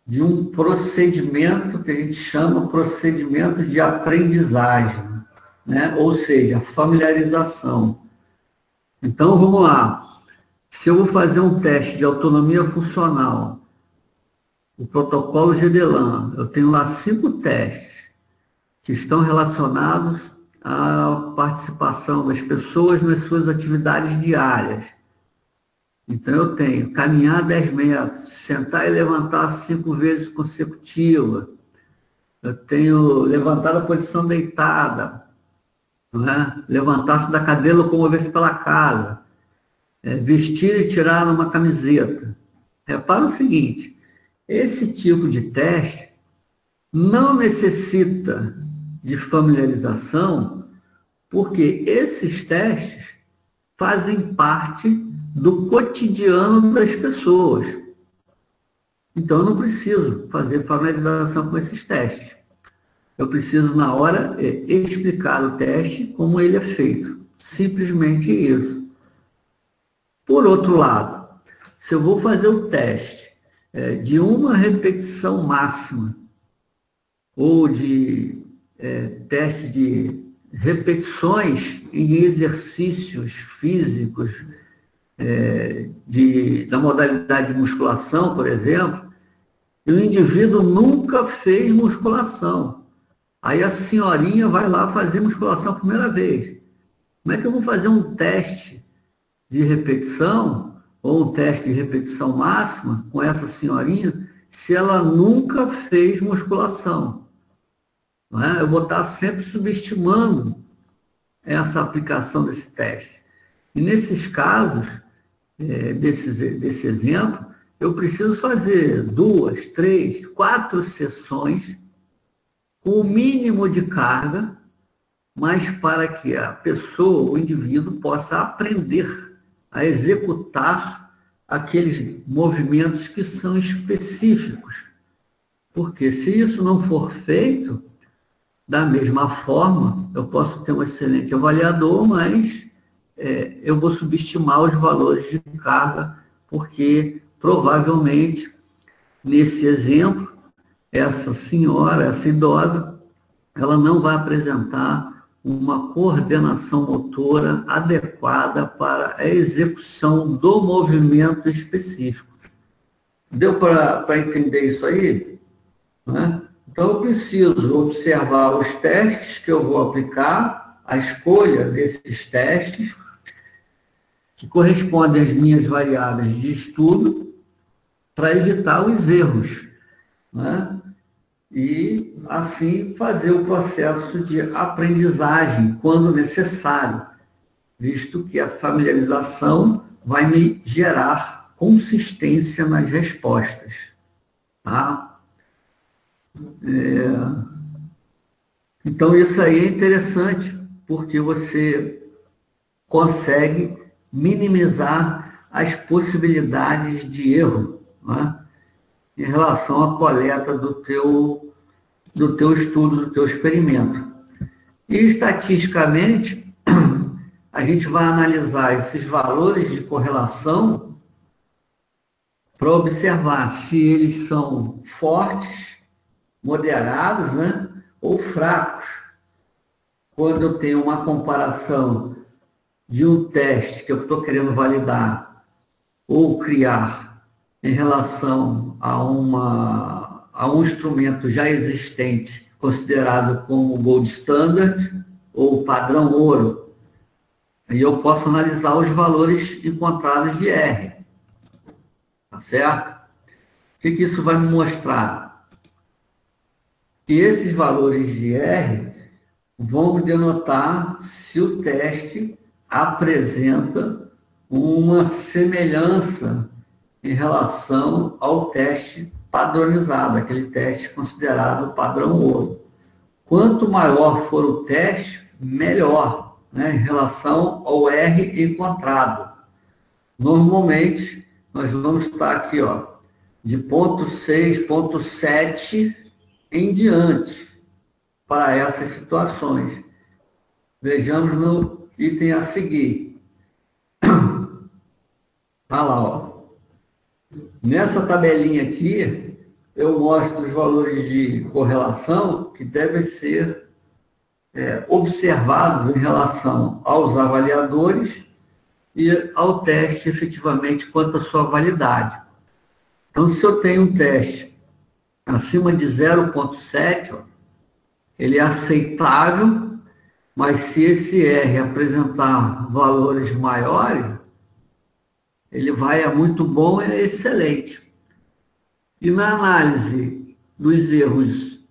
de um procedimento que a gente chama procedimento de aprendizagem, né? Ou seja, familiarização. Então, vamos lá. Se eu vou fazer um teste de autonomia funcional, o protocolo GDLAN, eu tenho lá 5 testes que estão relacionados à participação das pessoas nas suas atividades diárias. Então, eu tenho caminhar 10 metros, sentar e levantar 5 vezes consecutiva. Eu tenho levantar a posição deitada, né? Levantar-se da cadeira, locomover-se pela casa, vestir e tirar numa camiseta. Repara o seguinte, esse tipo de teste não necessita de familiarização, porque esses testes fazem parte do cotidiano das pessoas. Então, eu não preciso fazer familiarização com esses testes. Eu preciso, na hora, explicar o teste, como ele é feito. Simplesmente isso. Por outro lado, se eu vou fazer o teste de uma repetição máxima, ou de teste de repetições em exercícios físicos, da modalidade de musculação, por exemplo, e o indivíduo nunca fez musculação. Aí a senhorinha vai lá fazer musculação a primeira vez. Como é que eu vou fazer um teste de repetição, ou um teste de repetição máxima com essa senhorinha, se ela nunca fez musculação? Não é? Eu vou estar sempre subestimando essa aplicação desse teste. E nesses casos, desse exemplo, eu preciso fazer 2, 3, 4 sessões com o mínimo de carga, mas para que a pessoa, o indivíduo, possa aprender a executar aqueles movimentos que são específicos. Porque se isso não for feito, da mesma forma, eu posso ter um excelente avaliador, mas eu vou subestimar os valores de carga, porque provavelmente, nesse exemplo, essa senhora, essa idosa, ela não vai apresentar uma coordenação motora adequada para a execução do movimento específico. Deu para entender isso aí? Né? Então, eu preciso observar os testes que eu vou aplicar, a escolha desses testes, que correspondem às minhas variáveis de estudo, para evitar os erros, né? E, assim, fazer o processo de aprendizagem, quando necessário, visto que a familiarização vai me gerar consistência nas respostas. Tá? Então, isso aí é interessante, porque você consegue minimizar as possibilidades de erro, né, em relação à coleta do teu estudo, do teu experimento. E, estatisticamente, a gente vai analisar esses valores de correlação para observar se eles são fortes, moderados, né, ou fracos. Quando eu tenho uma comparação de um teste que eu estou querendo validar ou criar em relação a um instrumento já existente, considerado como gold standard ou padrão ouro, aí eu posso analisar os valores encontrados de R. Tá certo? O que isso vai me mostrar? Que esses valores de R vão denotar se o teste apresenta uma semelhança em relação ao teste padronizado, aquele teste considerado padrão ouro. Quanto maior for o teste, melhor, né, em relação ao R encontrado. Normalmente, nós vamos estar aqui, ó, de 0,6, 0,7 em diante para essas situações. Vejamos no item a seguir. Olha lá, ó. Nessa tabelinha aqui, eu mostro os valores de correlação que devem ser observados em relação aos avaliadores e ao teste, efetivamente, quanto à sua validade. Então, se eu tenho um teste acima de 0,7, ele é aceitável, mas se esse R apresentar valores maiores, ele vai a muito bom e é excelente. E na análise dos erros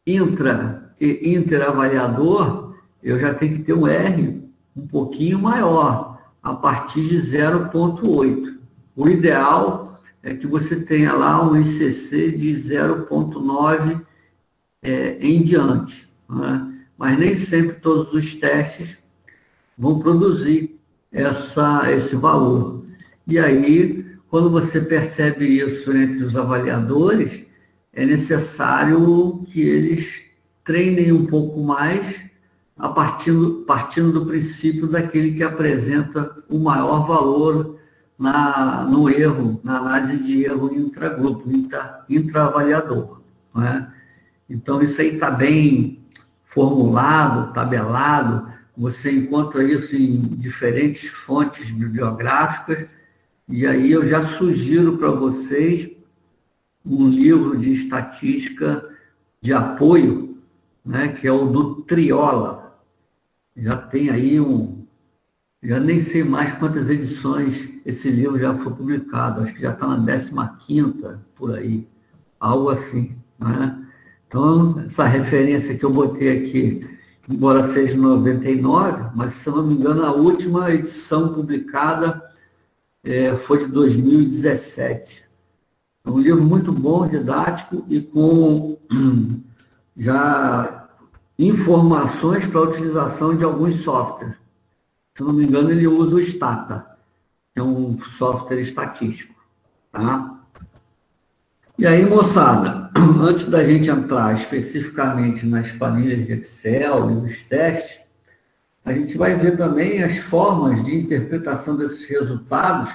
intra e interavaliador, eu já tenho que ter um R um pouquinho maior, a partir de 0,8. O ideal é que você tenha lá um ICC de 0,9 em diante, né? Mas nem sempre todos os testes vão produzir esse valor. E aí, quando você percebe isso entre os avaliadores, é necessário que eles treinem um pouco mais, partindo do princípio daquele que apresenta o maior valor no erro, na análise de erro intragrupo, intraavaliador, né? Então, isso aí está bem formulado, tabelado, você encontra isso em diferentes fontes bibliográficas, e aí eu já sugiro para vocês um livro de estatística de apoio, né, que é o do Triola. Já tem aí já nem sei mais quantas edições esse livro já foi publicado, acho que já está na 15ª, por aí, algo assim, né? Então, essa referência que eu botei aqui embora seja 99, mas, se eu não me engano, a última edição publicada foi de 2017. É um livro muito bom, didático e com já informações para a utilização de alguns softwares. Se eu não me engano, ele usa o Stata, que é um software estatístico. Tá? E aí, moçada, antes da gente entrar especificamente nas planilhas de Excel e os testes, a gente vai ver também as formas de interpretação desses resultados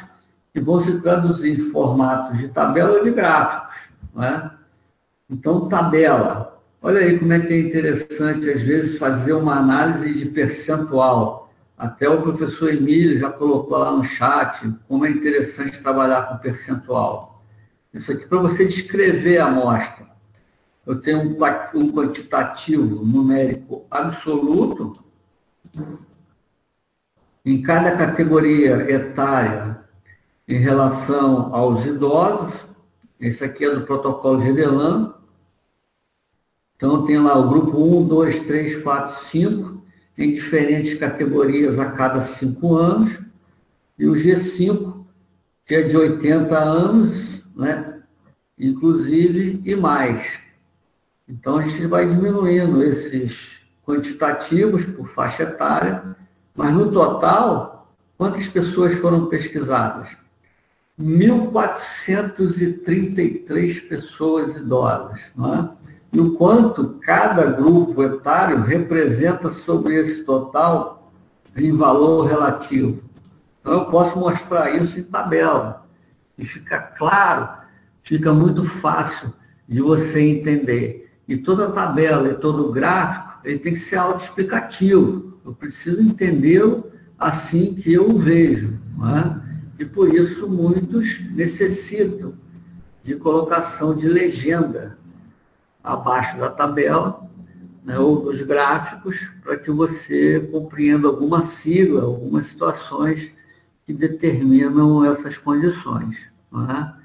que vão se traduzir em formatos de tabela ou de gráficos. Né? Então, tabela. Olha aí como é que é interessante, às vezes, fazer uma análise de percentual. Até o professor Emílio já colocou lá no chat como é interessante trabalhar com percentual. Isso aqui para você descrever a amostra. Eu tenho um quantitativo numérico absoluto. Em cada categoria etária, em relação aos idosos, esse aqui é do protocolo Gedelan. Então, tem lá o grupo 1, 2, 3, 4, 5, em diferentes categorias a cada 5 anos, e o G5, que é de 80 anos, né? Inclusive, e mais. Então, a gente vai diminuindo esses quantitativos por faixa etária, mas no total, quantas pessoas foram pesquisadas? 1.433 pessoas idosas. Né? E o quanto cada grupo etário representa sobre esse total em valor relativo. Então, eu posso mostrar isso em tabela. E fica claro, fica muito fácil de você entender. E toda tabela e todo gráfico, ele tem que ser autoexplicativo. Eu preciso entendê-lo assim que eu o vejo. Não é? E por isso muitos necessitam de colocação de legenda abaixo da tabela, né, ou dos gráficos, para que você compreenda alguma sigla, algumas situações que determinam essas condições. Não é?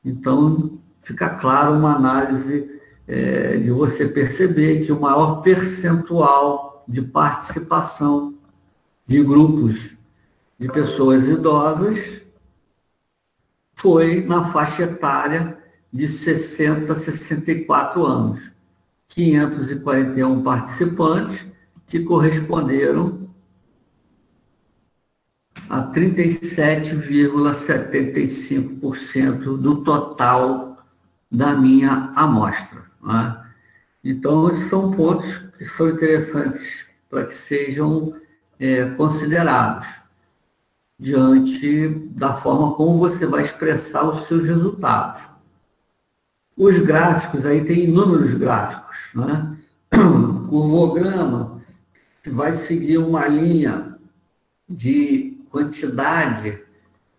Então, fica claro uma análise de você perceber que o maior percentual de participação de grupos de pessoas idosas foi na faixa etária de 60 a 64 anos. 541 participantes, que corresponderam a 37,75% do total da minha amostra. Né? Então, esses são pontos que são interessantes para que sejam considerados diante da forma como você vai expressar os seus resultados. Os gráficos, aí tem inúmeros gráficos. Né? O curvograma, que vai seguir uma linha de quantidade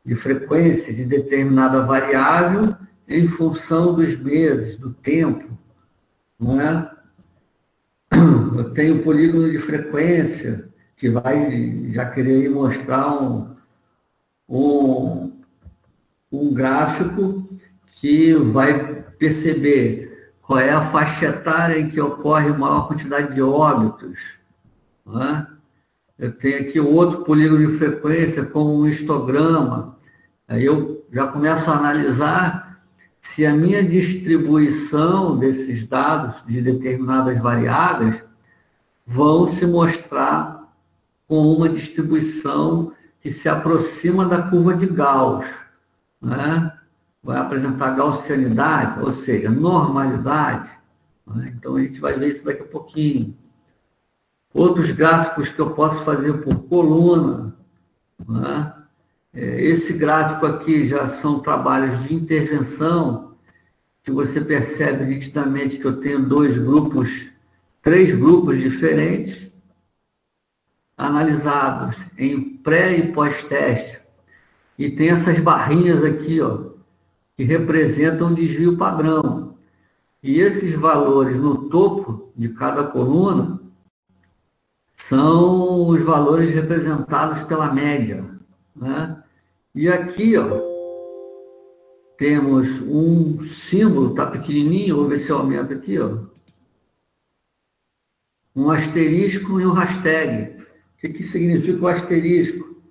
de frequência de determinada variável em função dos meses, do tempo. Não é? Eu tenho o polígono de frequência, que vai já querer mostrar um gráfico que vai perceber qual é a faixa etária em que ocorre a maior quantidade de óbitos. Não é? Eu tenho aqui outro polígono de frequência com um histograma. Aí eu já começo a analisar se a minha distribuição desses dados de determinadas variáveis vão se mostrar com uma distribuição que se aproxima da curva de Gauss. Né? Vai apresentar gaussianidade, ou seja, normalidade. Né? Então, a gente vai ver isso daqui a pouquinho. Outros gráficos que eu posso fazer por coluna. Né? Esse gráfico aqui já são trabalhos de intervenção, que você percebe nitidamente que eu tenho três grupos diferentes, analisados em pré e pós-teste. E tem essas barrinhas aqui, ó, que representam um desvio padrão. E esses valores no topo de cada coluna são os valores representados pela média. Né? E aqui, ó, temos um símbolo, está pequenininho, vou ver se eu aumento aqui, ó. um asterisco e um hashtag. O que significa o asterisco?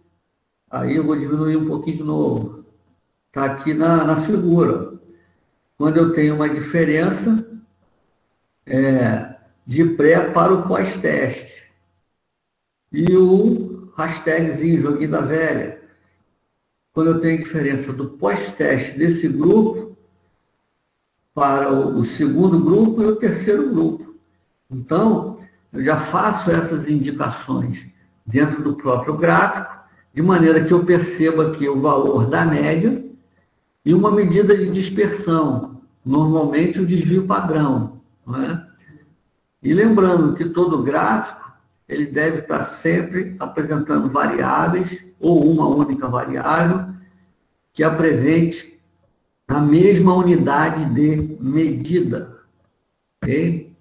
Aí eu vou diminuir um pouquinho de novo. Está aqui na figura. Quando eu tenho uma diferença de pré para o pós-teste. E o hashtagzinho, joguinho da velha. Quando eu tenho diferença do pós-teste desse grupo para o segundo grupo e o terceiro grupo. Então, eu já faço essas indicações dentro do próprio gráfico, de maneira que eu perceba aqui o valor da média e uma medida de dispersão, normalmente o desvio padrão. Não é? E lembrando que todo gráfico ele deve estar sempre apresentando variáveis ou uma única variável que apresente a mesma unidade de medida. Okay?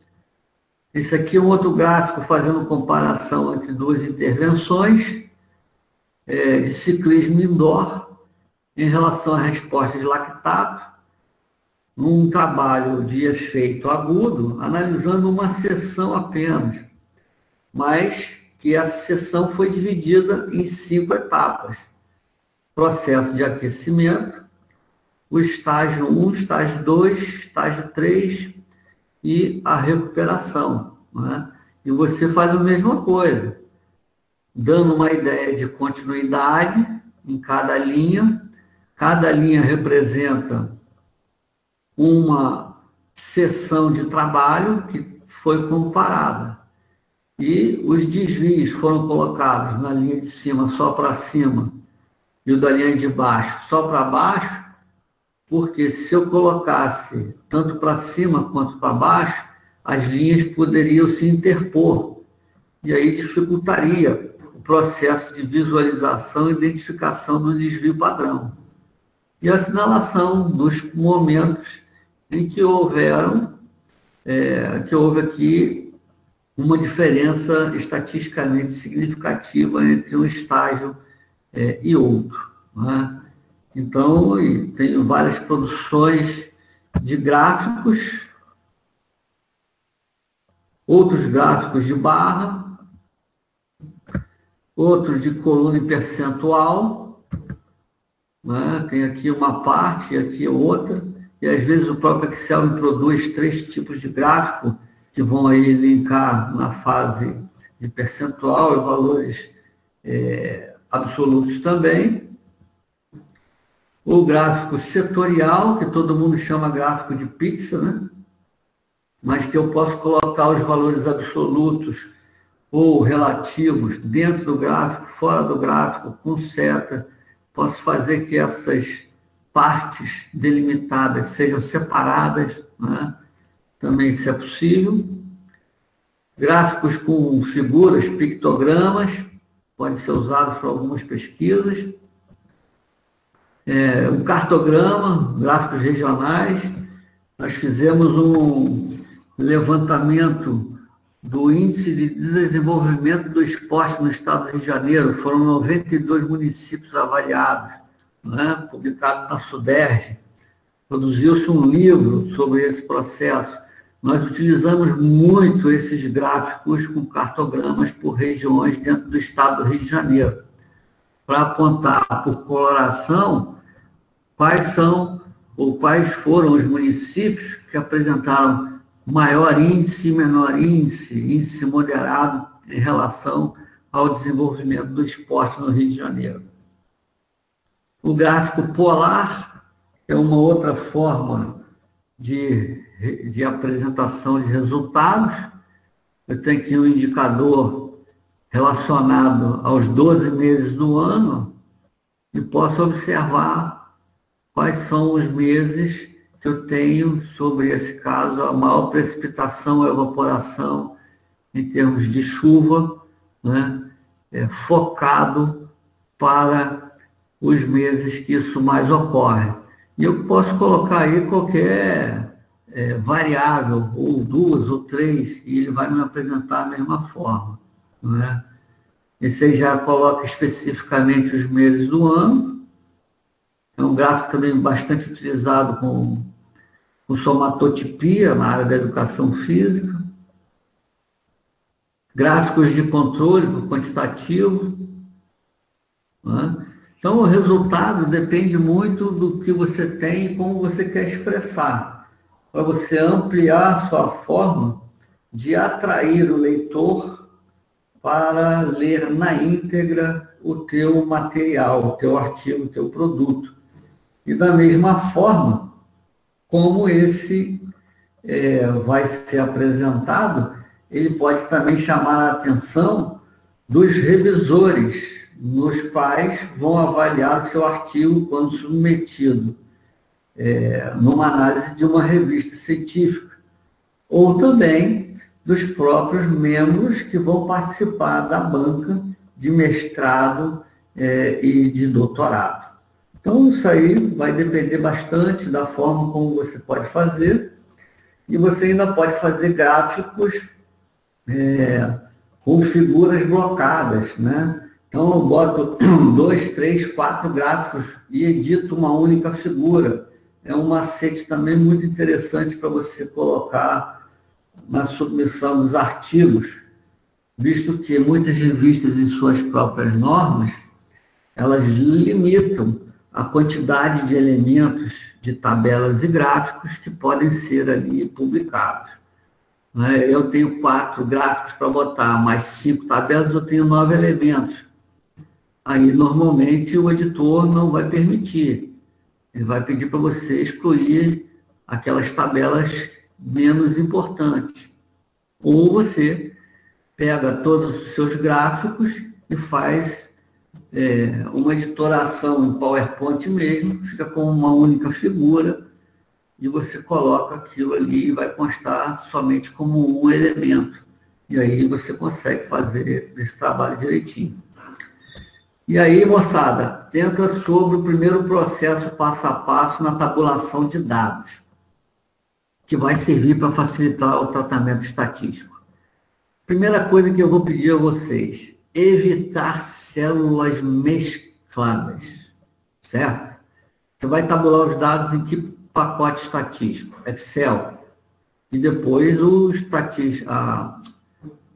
Esse aqui é um outro gráfico fazendo comparação entre duas intervenções de ciclismo indoor em relação à resposta de lactato, num trabalho de efeito agudo, analisando uma seção apenas, mas que essa seção foi dividida em 5 etapas. Processo de aquecimento, o estágio 1, estágio 2, estágio 3 e a recuperação. Né? E você faz a mesma coisa, dando uma ideia de continuidade em cada linha. Cada linha representa uma seção de trabalho que foi comparada. E os desvios foram colocados na linha de cima só para cima e o da linha de baixo só para baixo, porque se eu colocasse tanto para cima quanto para baixo, as linhas poderiam se interpor e aí dificultaria o processo de visualização e identificação do desvio padrão. E a assinalação dos momentos em que houve aqui uma diferença estatisticamente significativa entre um estágio e outro. Né? Então, tenho várias produções de gráficos, outros gráficos de barra, outros de coluna e percentual, né? Tem aqui uma parte e aqui outra, e às vezes o próprio Excel me produz 3 tipos de gráfico que vão aí linkar na fase de percentual e valores absolutos também. O gráfico setorial, que todo mundo chama gráfico de pizza, né? Mas que eu posso colocar os valores absolutos ou relativos dentro do gráfico, fora do gráfico, com seta. Posso fazer que essas partes delimitadas sejam separadas, né? Também isso é possível. Gráficos com figuras, pictogramas, podem ser usados para algumas pesquisas. Um cartograma, gráficos regionais. Nós fizemos um levantamento do Índice de Desenvolvimento do Esporte no Estado do Rio de Janeiro. Foram 92 municípios avaliados, né? Publicado na Suderj. Produziu-se um livro sobre esse processo. Nós utilizamos muito esses gráficos com cartogramas por regiões dentro do Estado do Rio de Janeiro, para apontar por coloração quais são ou quais foram os municípios que apresentaram maior índice, menor índice, índice moderado em relação ao desenvolvimento do esporte no Rio de Janeiro. O gráfico polar é uma outra forma de apresentação de resultados. Eu tenho aqui um indicador relacionado aos 12 meses do ano e posso observar quais são os meses que eu tenho, sobre esse caso, a maior precipitação ou evaporação em termos de chuva, né? Focado para os meses que isso mais ocorre. E eu posso colocar aí qualquer variável, ou 2 ou 3, e ele vai me apresentar da mesma forma. Né? Esse aí já coloca especificamente os meses do ano. É um gráfico também bastante utilizado com somatotipia na área da educação física. gráficos de controle por quantitativo, né? Então, o resultado depende muito do que você tem e como você quer expressar, para você ampliar a sua forma de atrair o leitor para ler na íntegra o teu material, o teu artigo, o teu produto. E da mesma forma como esse vai ser apresentado, ele pode também chamar a atenção dos revisores, nos quais vão avaliar o seu artigo quando submetido numa análise de uma revista científica, ou também dos próprios membros que vão participar da banca de mestrado e de doutorado. Então, isso aí vai depender bastante da forma como você pode fazer, e você ainda pode fazer gráficos com figuras blocadas, né? Então, eu boto 2, 3, 4 gráficos e edito uma única figura. É um macete também muito interessante para você colocar na submissão dos artigos, visto que muitas revistas, em suas próprias normas, elas limitam a quantidade de elementos de tabelas e gráficos que podem ser ali publicados. Eu tenho 4 gráficos para botar, mais 5 tabelas, eu tenho 9 elementos. Aí, normalmente, o editor não vai permitir. Ele vai pedir para você excluir aquelas tabelas menos importantes. Ou você pega todos os seus gráficos e faz uma editoração em PowerPoint mesmo, fica com uma única figura, e você coloca aquilo ali e vai constar somente como um elemento. E aí você consegue fazer esse trabalho direitinho. E aí, moçada, tenta sobre o primeiro processo passo a passo na tabulação de dados, que vai servir para facilitar o tratamento estatístico. Primeira coisa que eu vou pedir a vocês, evitar células mescladas, certo? Você vai tabular os dados em que pacote estatístico? Excel. E depois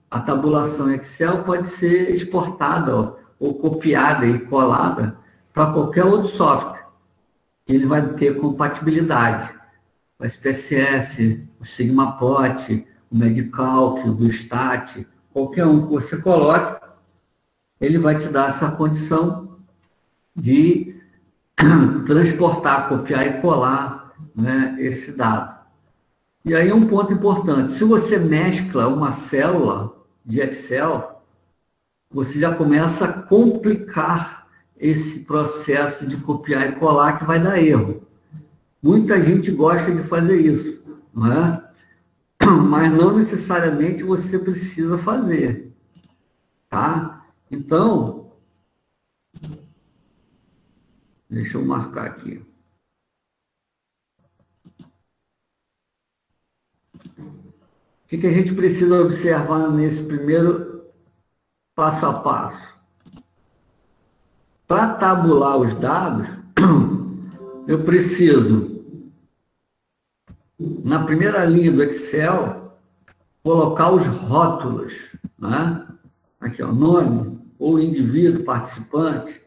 a tabulação Excel pode ser exportada ou copiada e colada para qualquer outro software. Ele vai ter compatibilidade. O SPSS, o Sigmaplot, o Medcalc, o Stat, qualquer um que você coloque, ele vai te dar essa condição de transportar, copiar e colar, né, esse dado. E aí um ponto importante, se você mescla uma célula de Excel, você já começa a complicar esse processo de copiar e colar, que vai dar erro. Muita gente gosta de fazer isso, não é? Mas não necessariamente você precisa fazer, tá? Então, deixa eu marcar aqui. O que a gente precisa observar nesse primeiro passo a passo? Para tabular os dados, eu preciso, na primeira linha do Excel, colocar os rótulos, né? Aqui, ó, nome, ou indivíduo, participante,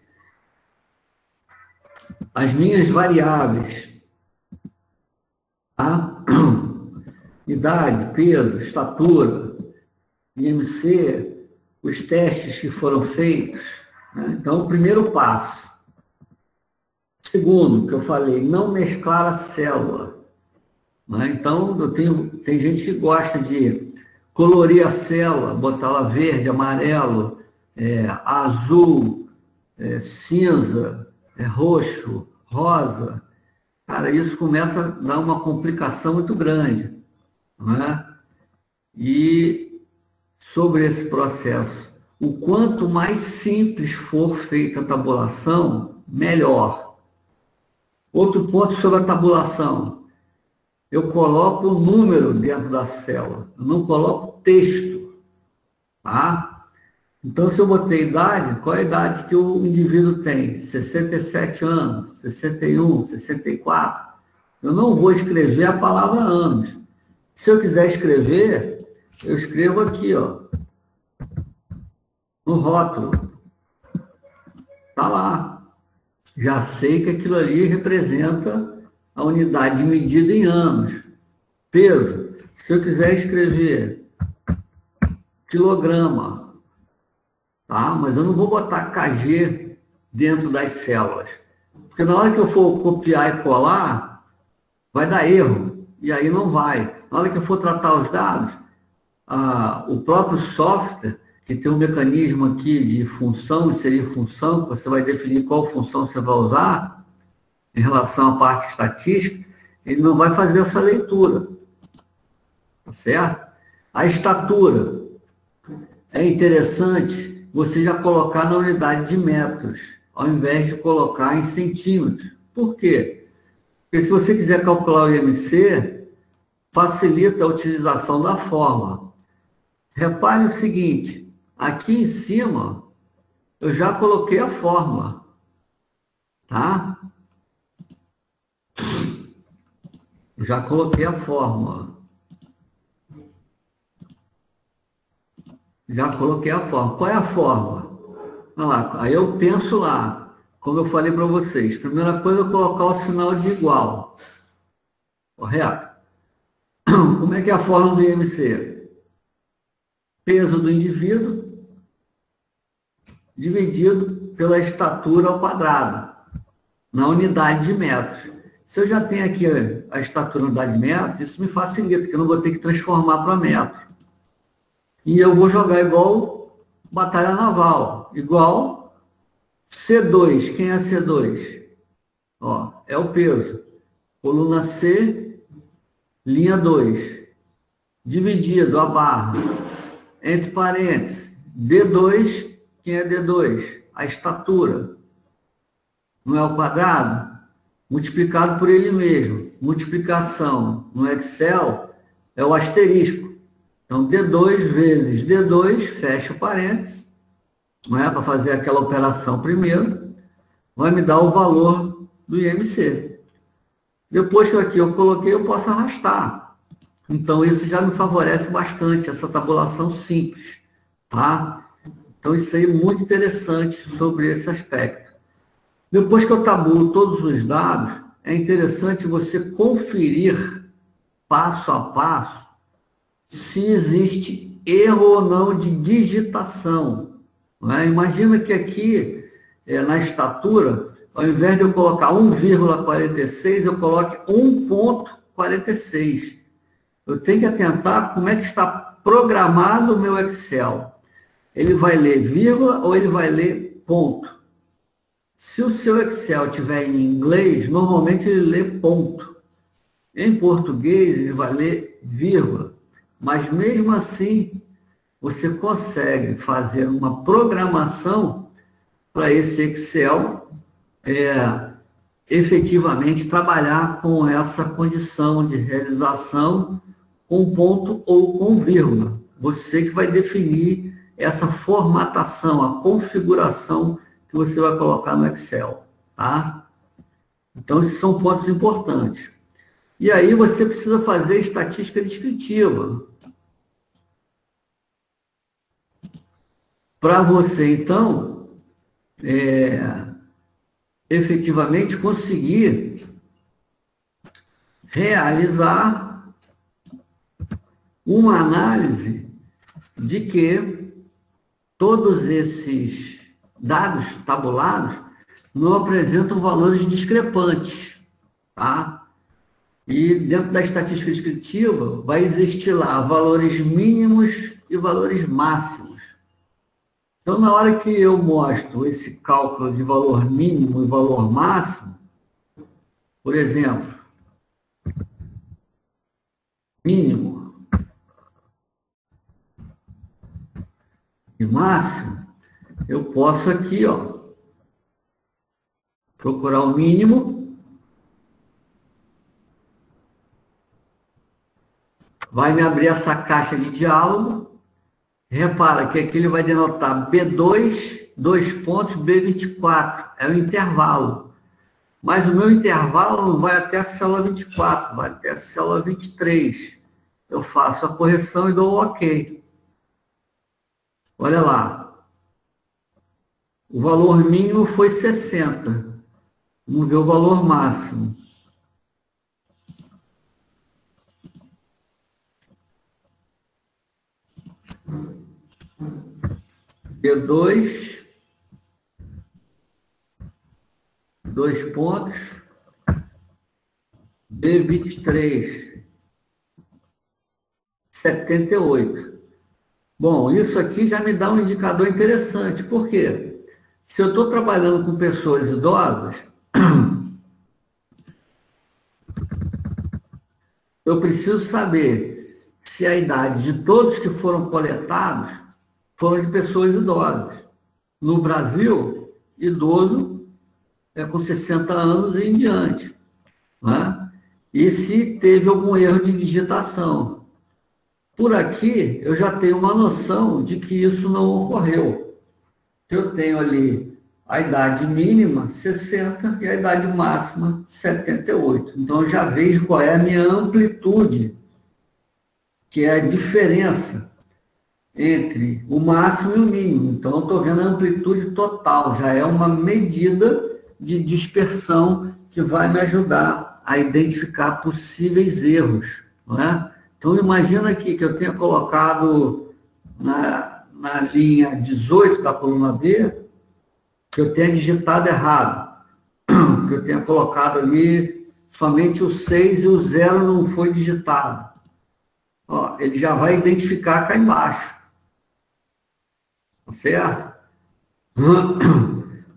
as minhas variáveis, tá? Idade, peso, estatura, IMC, os testes que foram feitos, né? Então, o primeiro passo. Segundo, que eu falei, não mesclar a célula, né? Então, tem gente que gosta de colorir a célula, botá-la verde, amarelo, azul, cinza, roxo, rosa. Cara, isso começa a dar uma complicação muito grande, né? E sobre esse processo, o quanto mais simples for feita a tabulação, melhor. Outro ponto sobre a tabulação, eu coloco o número dentro da célula, eu não coloco texto, tá? Então, se eu botei idade, qual é a idade que o indivíduo tem? 67 anos, 61, 64. Eu não vou escrever a palavra anos. Se eu quiser escrever, eu escrevo aqui, ó, no rótulo. Está lá. Já sei que aquilo ali representa a unidade de medida em anos. Peso. Se eu quiser escrever quilograma, tá? Mas eu não vou botar kg dentro das células. Porque na hora que eu for copiar e colar, vai dar erro. E aí não vai. Na hora que eu for tratar os dados, o próprio software, que tem um mecanismo aqui de função, inserir função, que você vai definir qual função você vai usar em relação à parte estatística, ele não vai fazer essa leitura. Tá certo? A estatura. É interessante você já colocar na unidade de metros, ao invés de colocar em centímetros. Por quê? Porque se você quiser calcular o IMC, facilita a utilização da fórmula. Repare o seguinte, aqui em cima, eu já coloquei a fórmula, tá? Já coloquei a fórmula. Já coloquei a fórmula. Qual é a fórmula? Olha lá, aí eu penso lá, como eu falei para vocês. Primeira coisa é colocar o sinal de igual. Correto? Como é que é a fórmula do IMC? Peso do indivíduo dividido pela estatura ao quadrado, na unidade de metros. Se eu já tenho aqui a estatura na unidade de metros, isso me facilita, porque eu não vou ter que transformar para metro. E eu vou jogar igual batalha naval, igual C2. Quem é C2? Ó, é o peso. Coluna C, linha 2. Dividido a barra, entre parênteses, D2. Quem é D2? A estatura. Não é o quadrado? Multiplicado por ele mesmo. Multiplicação no Excel é o asterisco. Então, D2 vezes D2, fecha o parênteses, não é? Para fazer aquela operação primeiro, vai me dar o valor do IMC. Depois que aqui eu coloquei, eu posso arrastar. Então, isso já me favorece bastante, essa tabulação simples, tá? Então, isso aí é muito interessante sobre esse aspecto. Depois que eu tabulo todos os dados, é interessante você conferir, passo a passo, se existe erro ou não de digitação. Não é? Imagina que aqui, na estatura, ao invés de eu colocar 1,46, eu coloque 1,46. Eu tenho que atentar como é que está programado o meu Excel. Ele vai ler vírgula ou ele vai ler ponto? Se o seu Excel tiver em inglês, normalmente ele lê ponto. Em português, ele vai ler vírgula. Mas, mesmo assim, você consegue fazer uma programação para esse Excel efetivamente trabalhar com essa condição de realização com ponto ou com vírgula. Você que vai definir essa formatação, a configuração que você vai colocar no Excel, tá? Então, esses são pontos importantes. E aí você precisa fazer estatística descritiva. Para você, então, efetivamente conseguir realizar uma análise de que todos esses dados tabulados não apresentam valores discrepantes, tá? E dentro da estatística descritiva vai existir lá valores mínimos e valores máximos. Então, na hora que eu mostro esse cálculo de valor mínimo e valor máximo, por exemplo, mínimo e máximo, eu posso aqui, ó, procurar o mínimo, vai me abrir essa caixa de diálogo. Repara que aqui ele vai denotar B2, 2 pontos, B24, é o intervalo. Mas o meu intervalo não vai até a célula 24, vai até a célula 23. Eu faço a correção e dou o OK. Olha lá. O valor mínimo foi 60. Vamos ver o valor máximo. B2, 2 pontos, B23, 78. Bom, isso aqui já me dá um indicador interessante. Por quê? Se eu estou trabalhando com pessoas idosas, eu preciso saber se a idade de todos que foram coletados foram de pessoas idosas. No Brasil, idoso é com 60 anos e em diante. Né? E se teve algum erro de digitação. Por aqui, eu já tenho uma noção de que isso não ocorreu. Eu tenho ali a idade mínima, 60, e a idade máxima, 78. Então, eu já vejo qual é a minha amplitude, que é a diferença entre o máximo e o mínimo. Então, eu estou vendo a amplitude total, já é uma medida de dispersão que vai me ajudar a identificar possíveis erros. Não é? Então, imagina aqui que eu tenha colocado na linha 18 da coluna B, que eu tenha digitado errado, que eu tenha colocado ali somente o 6 e o 0 não foi digitado. Ó, ele já vai identificar cá embaixo. Tá certo?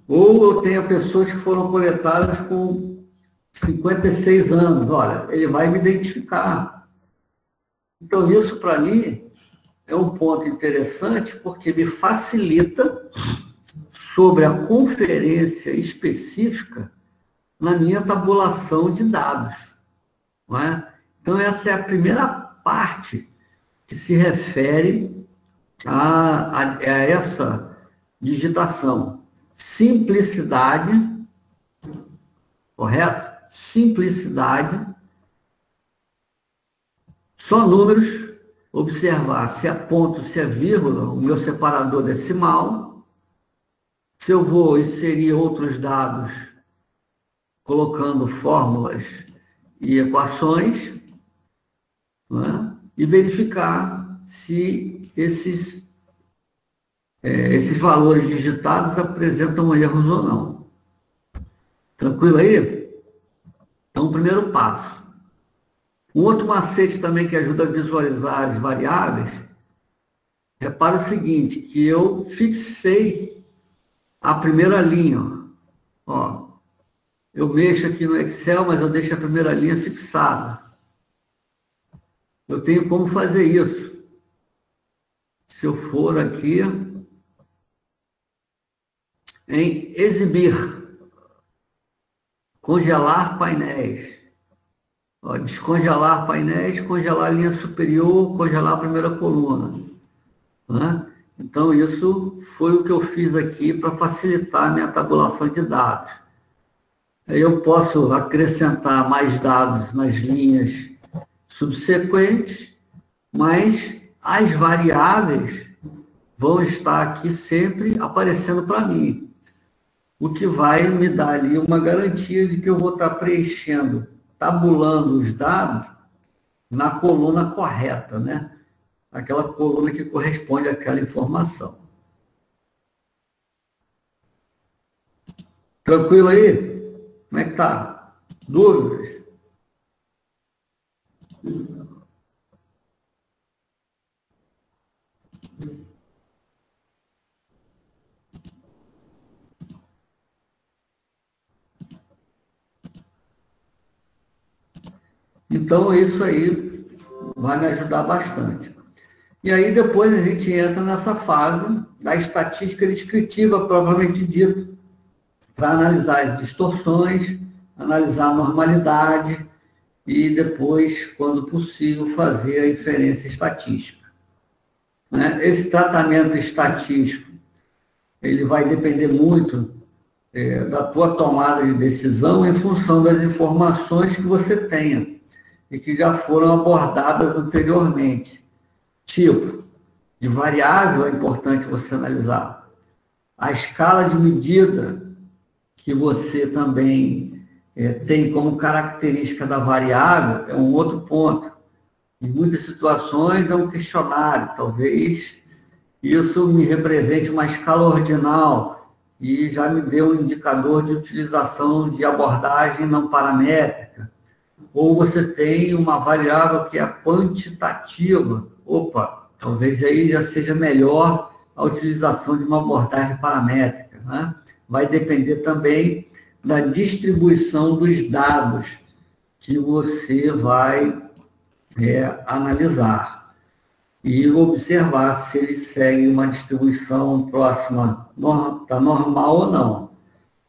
Ou eu tenho pessoas que foram coletadas com 56 anos. Olha, ele vai me identificar. Então, isso para mim é um ponto interessante porque me facilita sobre a conferência específica na minha tabulação de dados. Não é? Então, essa é a primeira parte que se refere a essa digitação. Simplicidade, correto? Simplicidade, só números, observar se é ponto, se é vírgula, o meu separador decimal. Se eu vou inserir outros dados, colocando fórmulas e equações, né? E verificar se esses valores digitados apresentam erros ou não. Tranquilo aí? Então, o primeiro passo. Um outro macete também que ajuda a visualizar as variáveis, repara o seguinte, que eu fixei a primeira linha. Ó, eu mexo aqui no Excel, mas eu deixo a primeira linha fixada. Eu tenho como fazer isso. Se eu for aqui em exibir, congelar painéis. Ó, descongelar painéis, congelar a linha superior, congelar a primeira coluna. Né? Então, isso foi o que eu fiz aqui para facilitar a minha tabulação de dados. Aí eu posso acrescentar mais dados nas linhas subsequentes, mas as variáveis vão estar aqui sempre aparecendo para mim, o que vai me dar ali uma garantia de que eu vou estar preenchendo, tabulando os dados na coluna correta, né? Aquela coluna que corresponde àquela informação. Tranquilo aí? Como é que tá? Dúvidas? Então, isso aí vai me ajudar bastante. E aí, depois a gente entra nessa fase da estatística descritiva, propriamente dito, para analisar as distorções, analisar a normalidade e depois, quando possível, fazer a inferência estatística. Esse tratamento estatístico, ele vai depender muito da tua tomada de decisão em função das informações que você tenha e que já foram abordadas anteriormente. Tipo, de variável é importante você analisar. A escala de medida que você também tem como característica da variável é um outro ponto. Em muitas situações é um questionário, talvez isso me represente uma escala ordinal e já me dê um indicador de utilização de abordagem não paramétrica. Ou você tem uma variável que é quantitativa. Opa, talvez aí já seja melhor a utilização de uma abordagem paramétrica, né? Vai depender também da distribuição dos dados que você vai analisar e observar se eles seguem uma distribuição próxima da normal ou não.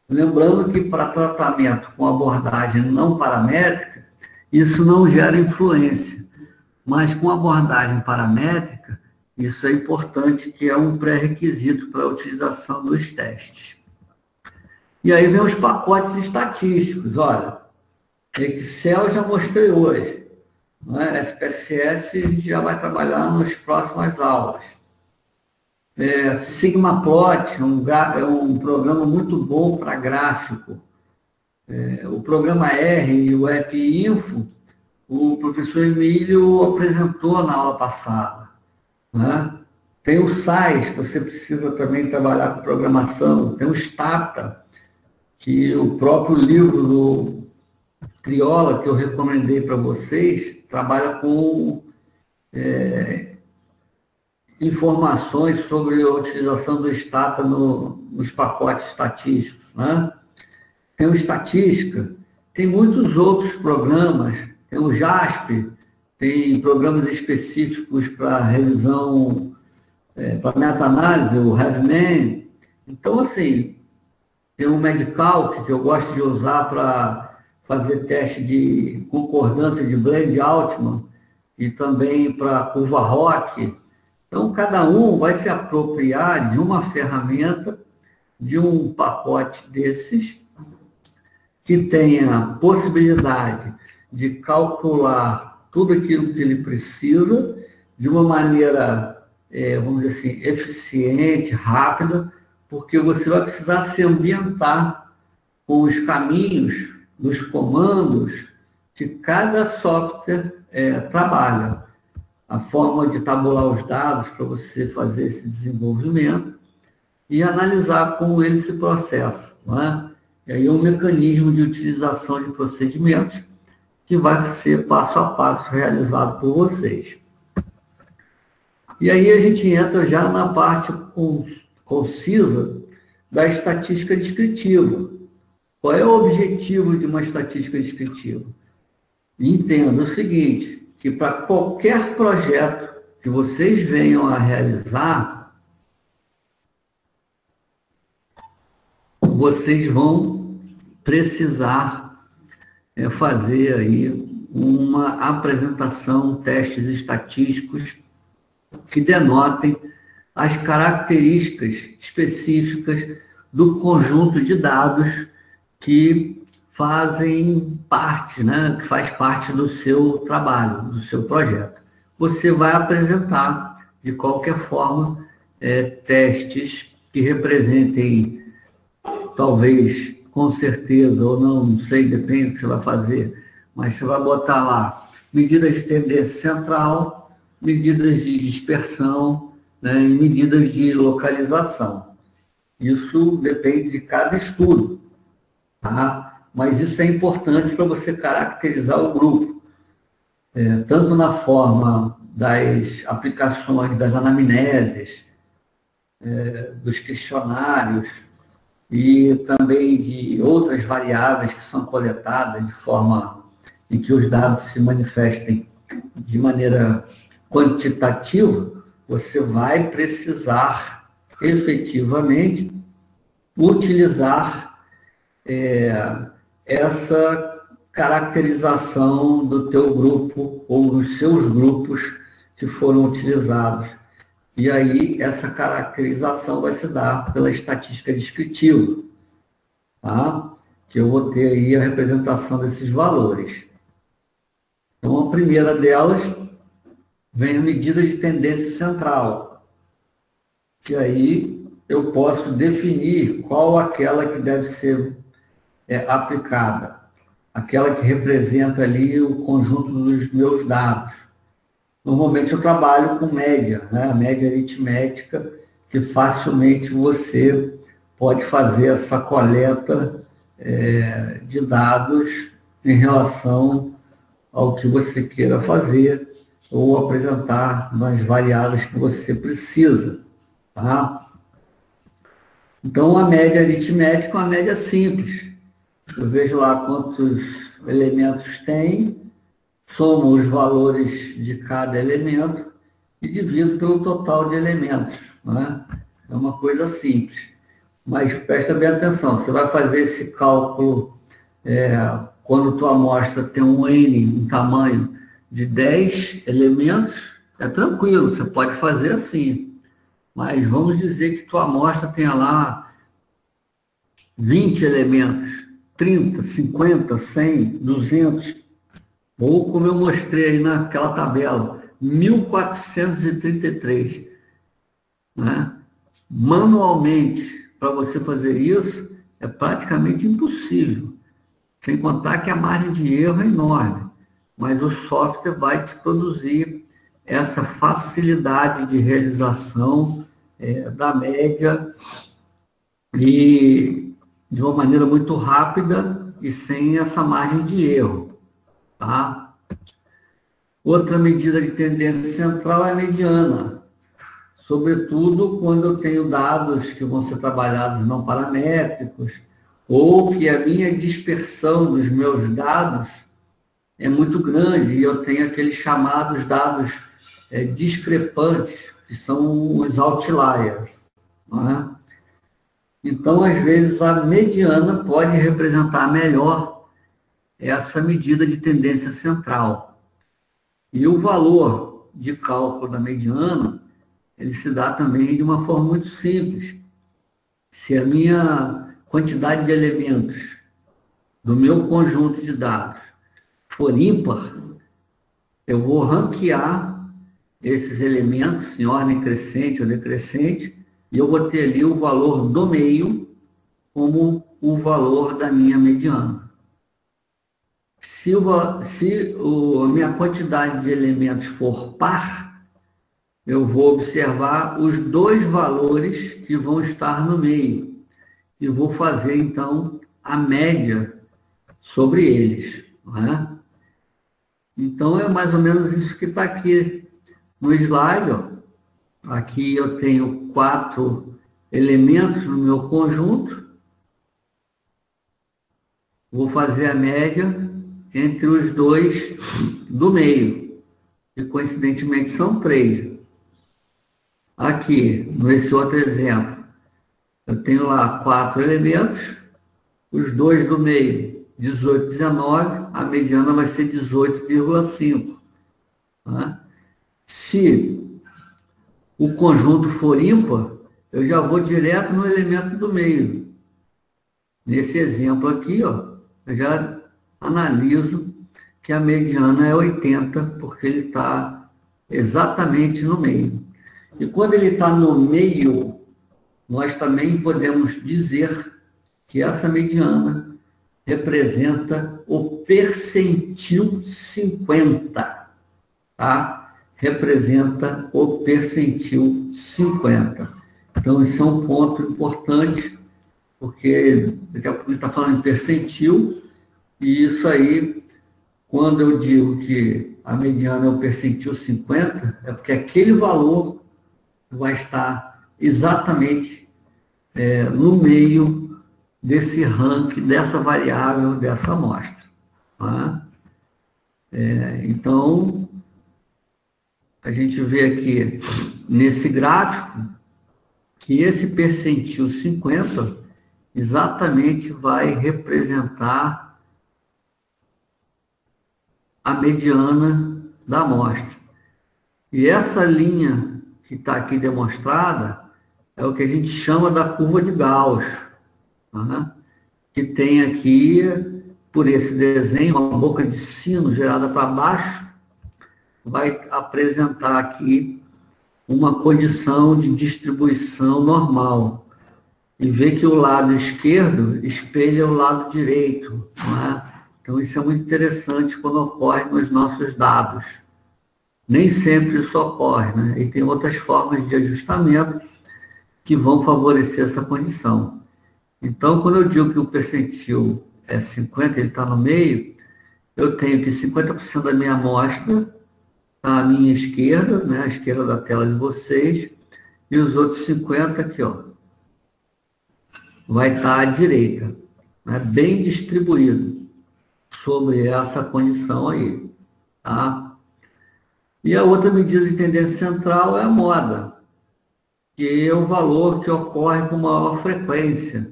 Lembrando que para tratamento com abordagem não paramétrica, isso não gera influência, mas com abordagem paramétrica, isso é importante, que é um pré-requisito para a utilização dos testes. E aí vem os pacotes estatísticos. Olha, Excel já mostrei hoje, né? SPSS a gente já vai trabalhar nas próximas aulas. Sigmaplot é um programa muito bom para gráfico. O programa R e o EpiInfo, o professor Emílio apresentou na aula passada, né? Tem o SAIS, que você precisa também trabalhar com programação. Tem o Stata, que o próprio livro do Triola, que eu recomendei para vocês, trabalha com informações sobre a utilização do Stata nos pacotes estatísticos, né? Tem o Estatística, tem muitos outros programas, tem o JASP, tem programas específicos para revisão, para meta-análise, o Heavman. Então, assim, tem o Medicalc, que eu gosto de usar para fazer teste de concordância de Bland-Altman e também para curva ROC. Então, cada um vai se apropriar de uma ferramenta, de um pacote desses, que tenha a possibilidade de calcular tudo aquilo que ele precisa de uma maneira, vamos dizer assim, eficiente, rápida, porque você vai precisar se ambientar com os caminhos dos comandos que cada software trabalha. A forma de tabular os dados para você fazer esse desenvolvimento e analisar como ele se processa, não é? E aí é um mecanismo de utilização de procedimentos que vai ser passo a passo realizado por vocês. E aí a gente entra já na parte concisa da estatística descritiva. Qual é o objetivo de uma estatística descritiva? Entenda o seguinte, que para qualquer projeto que vocês venham a realizar, vocês vão precisar fazer aí uma apresentação, testes estatísticos que denotem as características específicas do conjunto de dados que fazem parte, né, que faz parte do seu trabalho, do seu projeto. Você vai apresentar, de qualquer forma, testes que representem, talvez, com certeza, ou não sei, depende do que você vai fazer, mas você vai botar lá medidas de tendência central, medidas de dispersão, né, e medidas de localização. Isso depende de cada estudo, tá? Mas isso é importante para você caracterizar o grupo, tanto na forma das aplicações, das anamneses, dos questionários, e também de outras variáveis que são coletadas de forma em que os dados se manifestem de maneira quantitativa, você vai precisar efetivamente utilizar essa caracterização do teu grupo ou dos seus grupos que foram utilizados. E aí, essa caracterização vai se dar pela estatística descritiva, tá? Que eu vou ter aí a representação desses valores. Então, a primeira delas vem a medida de tendência central, que aí eu posso definir qual aquela que deve ser aplicada, aquela que representa ali o conjunto dos meus dados. Normalmente eu trabalho com média, né? A média aritmética, que facilmente você pode fazer essa coleta de dados em relação ao que você queira fazer ou apresentar nas variáveis que você precisa, tá? Então, a média aritmética é uma média simples. Eu vejo lá quantos elementos tem, somo os valores de cada elemento e divido pelo total de elementos, né? É uma coisa simples. Mas presta bem atenção, você vai fazer esse cálculo quando tua amostra tem um N, um tamanho de 10 elementos, é tranquilo, você pode fazer assim. Mas vamos dizer que tua amostra tenha lá 20 elementos, 30, 50, 100, 200, ou como eu mostrei aí naquela tabela, 1433. Né? Manualmente, para você fazer isso, é praticamente impossível. Sem contar que a margem de erro é enorme. Mas o software vai te produzir essa facilidade de realização da média e de uma maneira muito rápida e sem essa margem de erro. Tá? Outra medida de tendência central é a mediana. Sobretudo quando eu tenho dados que vão ser trabalhados não paramétricos ou que a minha dispersão dos meus dados é muito grande e eu tenho aqueles chamados dados discrepantes, que são os outliers. Não é? Então, às vezes, a mediana pode representar melhor essa medida de tendência central. E o valor de cálculo da mediana, ele se dá também de uma forma muito simples. Se a minha quantidade de elementos do meu conjunto de dados for ímpar, eu vou ranquear esses elementos em ordem crescente ou decrescente, e eu vou ter ali o valor do meio como o valor da minha mediana. Se a minha quantidade de elementos for par, eu vou observar os dois valores que vão estar no meio e vou fazer, então, a média sobre eles. Não é? Então, é mais ou menos isso que está aqui no slide. Ó. Aqui eu tenho 4 elementos no meu conjunto. Vou fazer a média entre os dois do meio, que coincidentemente são 3. Aqui, nesse outro exemplo, eu tenho lá 4 elementos, os dois do meio, 18, 19, a mediana vai ser 18,5. Tá? Se o conjunto for ímpar, eu já vou direto no elemento do meio. Nesse exemplo aqui, ó, eu já analiso que a mediana é 80, porque ele está exatamente no meio. E quando ele está no meio, nós também podemos dizer que essa mediana representa o percentil 50, tá? Representa o percentil 50. Então, isso é um ponto importante, porque daqui a pouco a gente está falando em percentil, e isso aí, quando eu digo que a mediana é o percentil 50, é porque aquele valor vai estar exatamente no meio desse ranking, dessa variável, dessa amostra. Tá? Então, a gente vê aqui nesse gráfico que esse percentil 50 exatamente vai representar a mediana da amostra. E essa linha que está aqui demonstrada é o que a gente chama da curva de Gauss, tá? Que tem aqui, por esse desenho, uma boca de sino gerada para baixo, vai apresentar aqui uma condição de distribuição normal. e vê que o lado esquerdo espelha o lado direito, não é? Então, isso é muito interessante quando ocorre nos nossos dados. Nem sempre isso ocorre, né? E tem outras formas de ajustamento que vão favorecer essa condição. Então, quando eu digo que o percentil é 50, ele está no meio, eu tenho que 50% da minha amostra está à minha esquerda, né? À esquerda da tela de vocês, e os outros 50 aqui, ó, vai estar à direita, né? Bem distribuído sobre essa condição aí, tá? E a outra medida de tendência central é a moda, que é o valor que ocorre com maior frequência,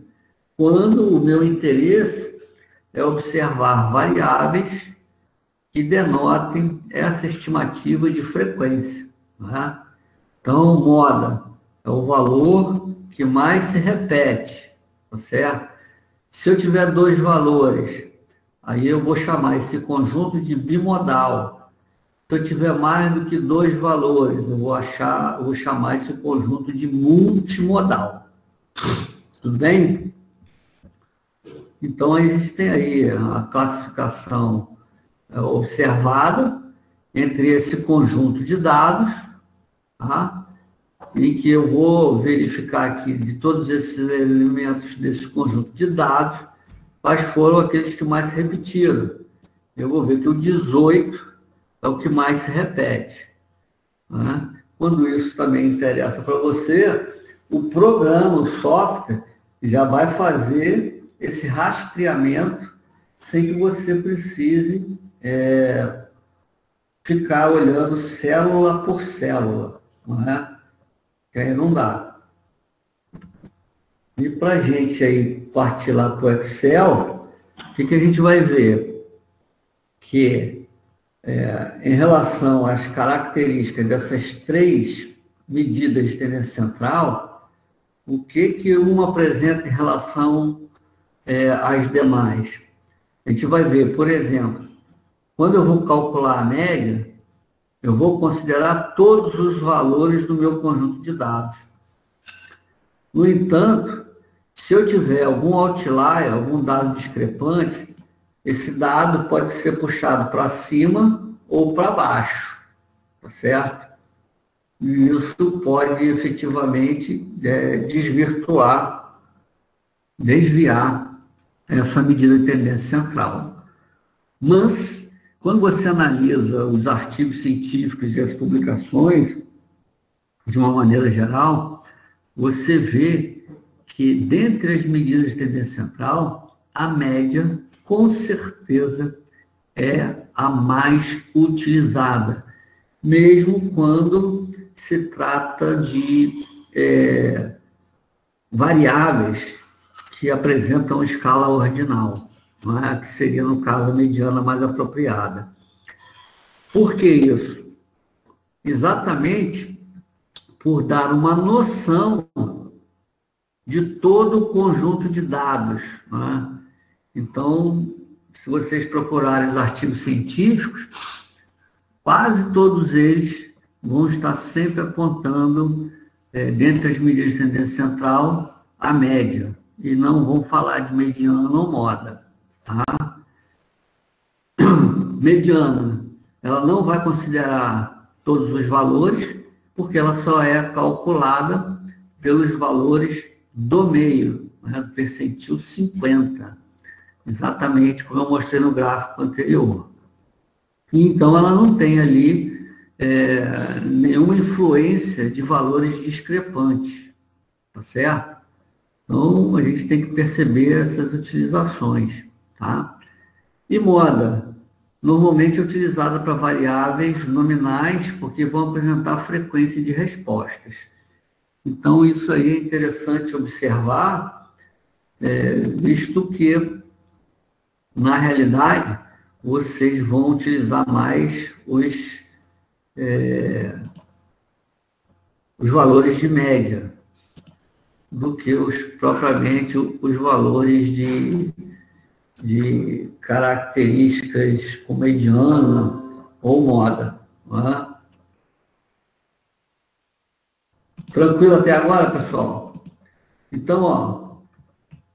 quando o meu interesse é observar variáveis que denotem essa estimativa de frequência, né? Então, moda é o valor que mais se repete, tá certo? Se eu tiver dois valores, aí eu vou chamar esse conjunto de bimodal. Se eu tiver mais do que dois valores, eu vou chamar esse conjunto de multimodal. Tudo bem? Então, a gente tem aí a classificação observada entre esse conjunto de dados, tá? E que eu vou verificar aqui de todos esses elementos desse conjunto de dados, quais foram aqueles que mais se repetiram. Eu vou ver que o 18 é o que mais se repete, né? Quando isso também interessa para você, o programa, o software, já vai fazer esse rastreamento sem que você precise ficar olhando célula por célula, não é? Que aí não dá. E para a gente aí partir lá para o Excel, o que a gente vai ver? Que em relação às características dessas três medidas de tendência central, o que uma apresenta em relação às demais? A gente vai ver, por exemplo, quando eu vou calcular a média, eu vou considerar todos os valores do meu conjunto de dados. No entanto, se eu tiver algum outlier, algum dado discrepante, esse dado pode ser puxado para cima ou para baixo, tá certo? E isso pode efetivamente desviar essa medida de tendência central. Mas, quando você analisa os artigos científicos e as publicações, de uma maneira geral, você vê que, dentre as medidas de tendência central, a média, com certeza, é a mais utilizada, mesmo quando se trata de variáveis que apresentam escala ordinal, não é? Que seria, no caso, a mediana mais apropriada. Por que isso? Exatamente por dar uma noção de todo o conjunto de dados, não é? Então, se vocês procurarem os artigos científicos, quase todos eles vão estar sempre apontando, dentre as medidas de tendência central, a média, e não vão falar de mediana ou moda, tá? Mediana, ela não vai considerar todos os valores, porque ela só é calculada pelos valores do meio, né, do percentil 50, exatamente como eu mostrei no gráfico anterior. E, então, ela não tem ali nenhuma influência de valores discrepantes, tá certo? Então, a gente tem que perceber essas utilizações, tá? E moda, normalmente é utilizada para variáveis nominais, porque vão apresentar frequência de respostas. Então, isso aí é interessante observar, visto que, na realidade, vocês vão utilizar mais os valores de média do que propriamente os valores de características como mediana ou moda, não é? Tranquilo até agora, pessoal? Então, ó,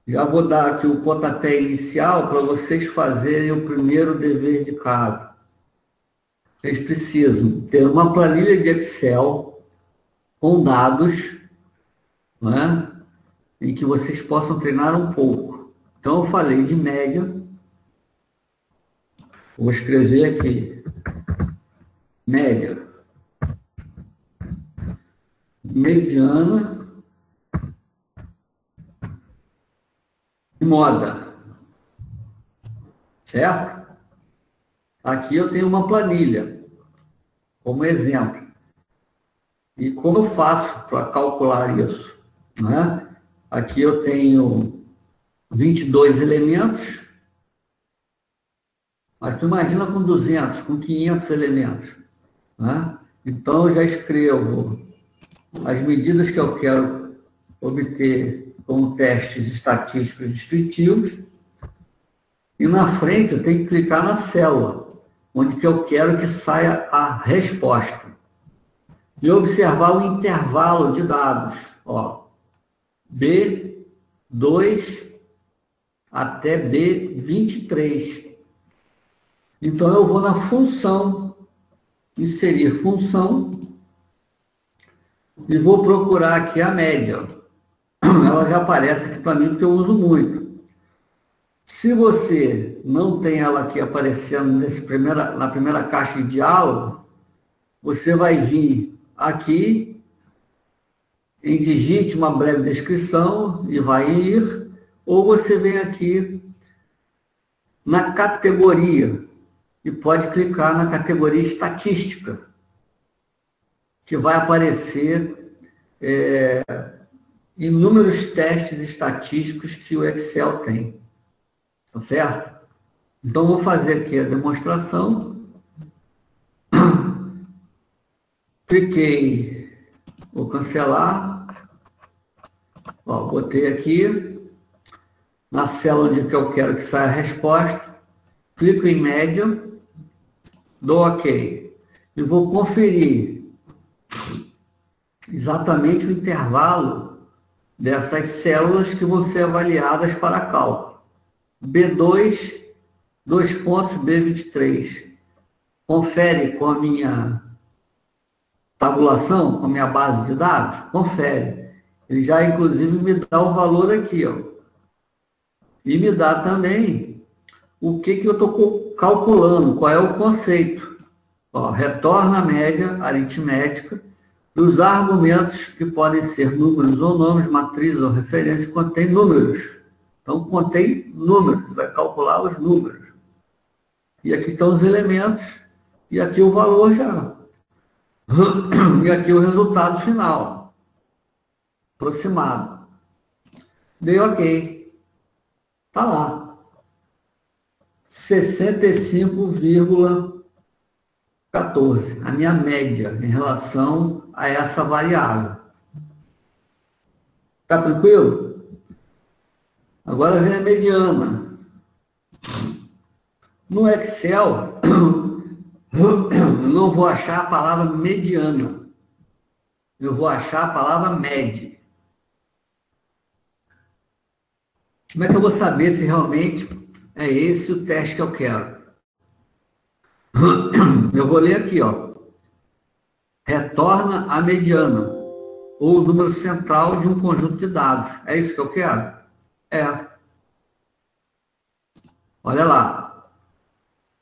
já vou dar aqui o pontapé inicial para vocês fazerem o primeiro dever de casa. Vocês precisam ter uma planilha de Excel com dados, né, em que vocês possam treinar um pouco. Então, eu falei de média. Vou escrever aqui. Média. Mediana. E moda. Certo? Aqui eu tenho uma planilha, como exemplo. E como eu faço para calcular isso? Né? Aqui eu tenho 22 elementos, mas tu imagina com 200, com 500 elementos. Né? Então eu já escrevo as medidas que eu quero obter como testes estatísticos descritivos, e na frente eu tenho que clicar na célula, onde que eu quero que saia a resposta. E observar o intervalo de dados, ó, B2 até B23. Então eu vou na função, inserir função, e vou procurar aqui a média. Ela já aparece aqui para mim, porque eu uso muito. Se você não tem ela aqui aparecendo na primeira caixa de diálogo, você vai vir aqui, em digite uma breve descrição e vai ir, ou você vem aqui na categoria e pode clicar na categoria estatística, que vai aparecer inúmeros testes estatísticos que o Excel tem. Tá certo? Então, vou fazer aqui a demonstração. Cliquei, vou cancelar. Ó, botei aqui na célula onde eu quero que saia a resposta. Clico em média, dou OK. E vou conferir exatamente o intervalo dessas células que vão ser avaliadas para cálculo. B2, 2 pontos, B23. Confere com a minha tabulação, com a minha base de dados? Confere. Ele já, inclusive, me dá o valor aqui, ó. E me dá também o que eu estou calculando, qual é o conceito. Ó, retorna a média aritmética dos argumentos que podem ser números ou nomes, matrizes ou referências, contém números. Então, contém números, vai calcular os números. E aqui estão os elementos, e aqui o valor já. E aqui o resultado final, aproximado. Dei OK. Está lá. 65,14. A minha média em relação a essa variável. Está tranquilo? Agora vem a mediana. No Excel, eu não vou achar a palavra mediana. Eu vou achar a palavra média. Como é que eu vou saber se realmente é esse o teste que eu quero? Eu vou ler aqui, ó. Retorna a mediana, ou o número central de um conjunto de dados. É isso que eu quero? É. Olha lá.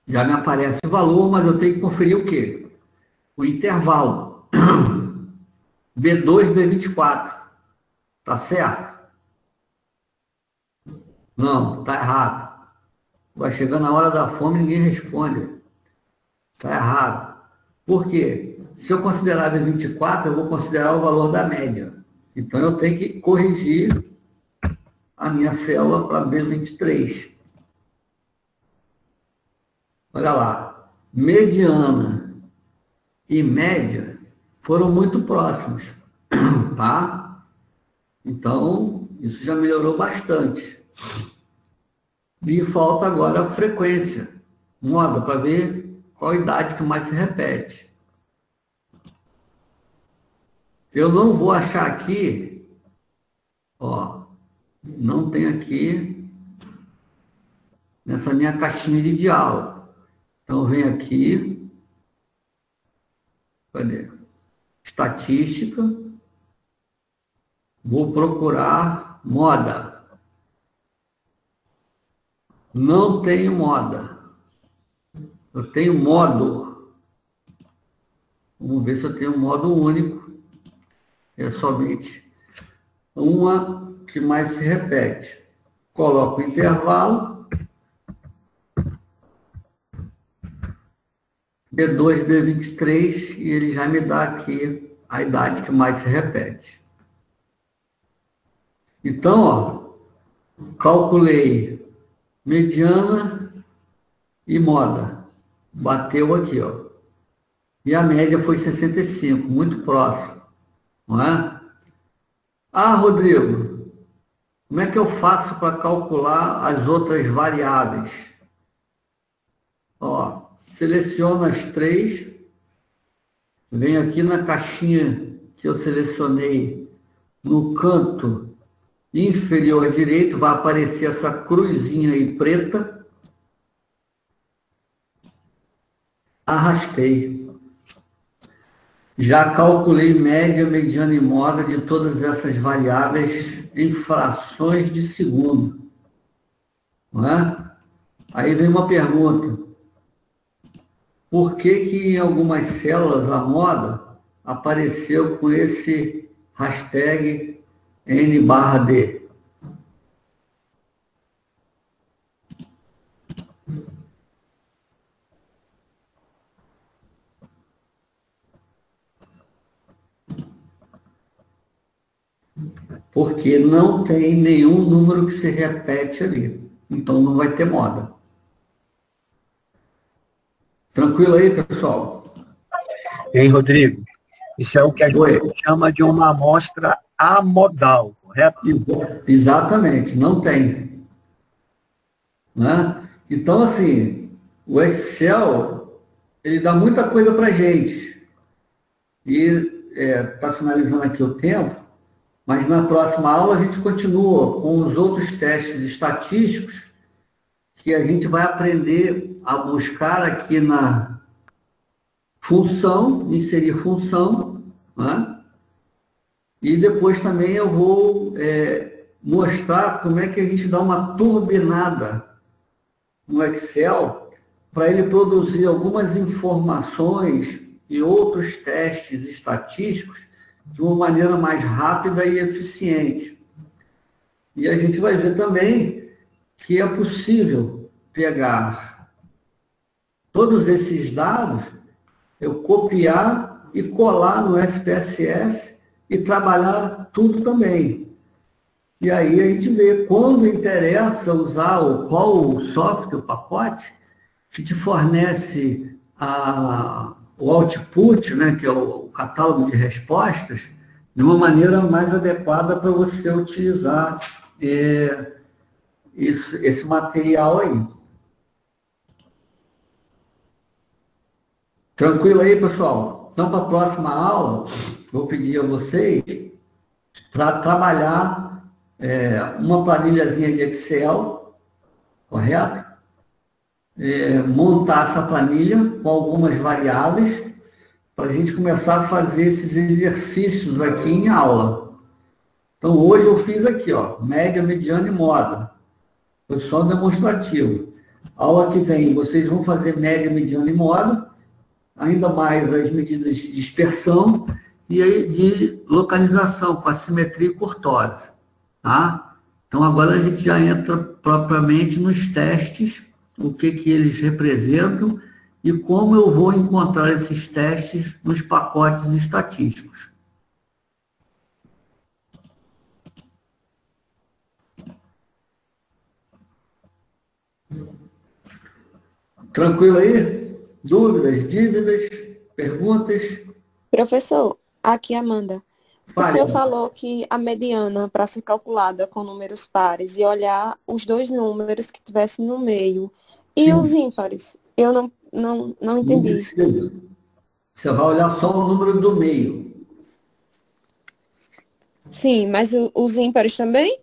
Já me aparece o valor, mas eu tenho que conferir o quê? O intervalo. B2, B24. Tá certo? Não, tá errado. Vai chegando a hora da fome e ninguém responde. Tá errado. Por quê? Se eu considerar B24, eu vou considerar o valor da média. Então, eu tenho que corrigir a minha célula para B23. Olha lá. Mediana e média foram muito próximos. Tá? Então, isso já melhorou bastante. E falta agora a frequência. Moda, para ver qual a idade que mais se repete. Eu não vou achar aqui, Ó, não tem aqui nessa minha caixinha de diálogo. Então, eu venho aqui, cadê? Estatística, vou procurar moda. Não tenho moda. Eu tenho modo. Vamos ver se eu tenho um modo único. É somente uma que mais se repete. Coloco o intervalo. D2, D23, e ele já me dá aqui a idade que mais se repete. Então, ó, calculei mediana e moda. Bateu aqui, ó. E a média foi 65, muito próximo, não é? Ah, Rodrigo, como é que eu faço para calcular as outras variáveis? Ó, seleciono as três, venho aqui na caixinha que eu selecionei, no canto inferior direito, vai aparecer essa cruzinha aí preta. Arrastei. Já calculei média, mediana e moda de todas essas variáveis em frações de segundo. Não é? Aí vem uma pergunta. Por que que em algumas células a moda apareceu com esse hashtag N/D? Porque não tem nenhum número que se repete ali. Então não vai ter moda. Tranquilo aí, pessoal? Hein, Rodrigo? Isso é o que a gente chama de uma amostra amodal, correto? Exatamente, não tem. Né? Então, assim, o Excel, ele dá muita coisa para a gente. E está finalizando aqui o tempo, mas na próxima aula a gente continua com os outros testes estatísticos que a gente vai aprender a buscar aqui na função, inserir função, né? E depois também eu vou mostrar como é que a gente dá uma turbinada no Excel para ele produzir algumas informações e outros testes estatísticos de uma maneira mais rápida e eficiente. E a gente vai ver também que é possível pegar todos esses dados, eu copiar e colar no SPSS e trabalhar tudo também. E aí a gente vê quando interessa usar qual o software, o pacote, que te fornece o output, né, que é o catálogo de respostas, de uma maneira mais adequada para você utilizar esse material aí. Tranquilo aí, pessoal? Então, para a próxima aula, vou pedir a vocês para trabalhar uma planilhazinha de Excel, correto? Montar essa planilha com algumas variáveis para a gente começar a fazer esses exercícios aqui em aula. Então, hoje eu fiz aqui, ó, média, mediana e moda. Foi só um demonstrativo. Aula que vem, vocês vão fazer média, mediana e moda, ainda mais as medidas de dispersão e de localização, com assimetria e curtose. Tá? Então, agora a gente já entra propriamente nos testes, o que eles representam e como eu vou encontrar esses testes nos pacotes estatísticos. Tranquilo aí? Dúvidas, dívidas, perguntas? Professor, aqui Amanda. Fale. O senhor falou que a mediana, para ser calculada com números pares, e olhar os dois números que tivessem no meio. E Sim. os ímpares? Eu não entendi. Você vai olhar só o número do meio. Sim, mas os ímpares também?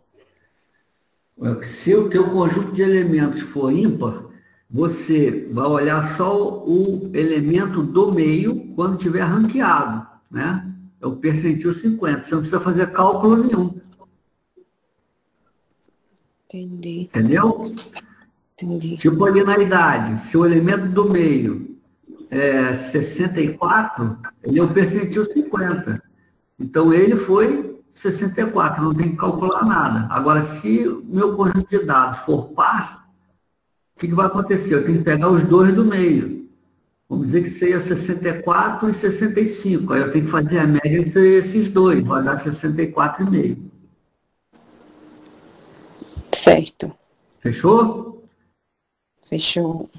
Se o teu conjunto de elementos for ímpar, você vai olhar só o elemento do meio quando tiver ranqueado, né? É o percentil 50. Você não precisa fazer cálculo nenhum, Entendi, entendeu? entendi. Tipo ali na idade, se o elemento do meio é 64, ele é o percentil 50. Então ele foi 64, não tem que calcular nada. Agora, se o meu conjunto de dados for par, o que vai acontecer? Eu tenho que pegar os dois do meio. Vamos dizer que seja 64 e 65. Aí eu tenho que fazer a média entre esses dois, vai dar 64,5. Certo, Fechou? fechou.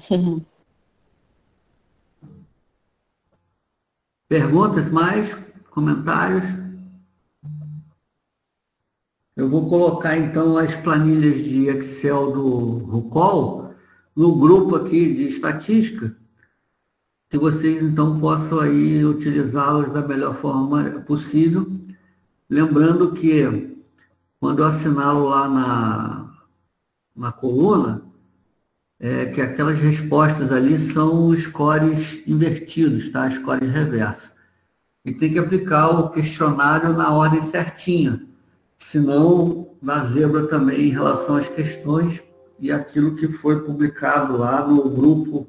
Perguntas mais? Comentários? Eu vou colocar então as planilhas de Excel do Rucol no grupo aqui de estatística, que vocês então possam aí utilizá-los da melhor forma possível. Lembrando que quando eu assinalo lá na coluna, que aquelas respostas ali são os scores invertidos, tá? Scores reversos. E tem que aplicar o questionário na ordem certinha, senão dá zebra também em relação às questões e aquilo que foi publicado lá no grupo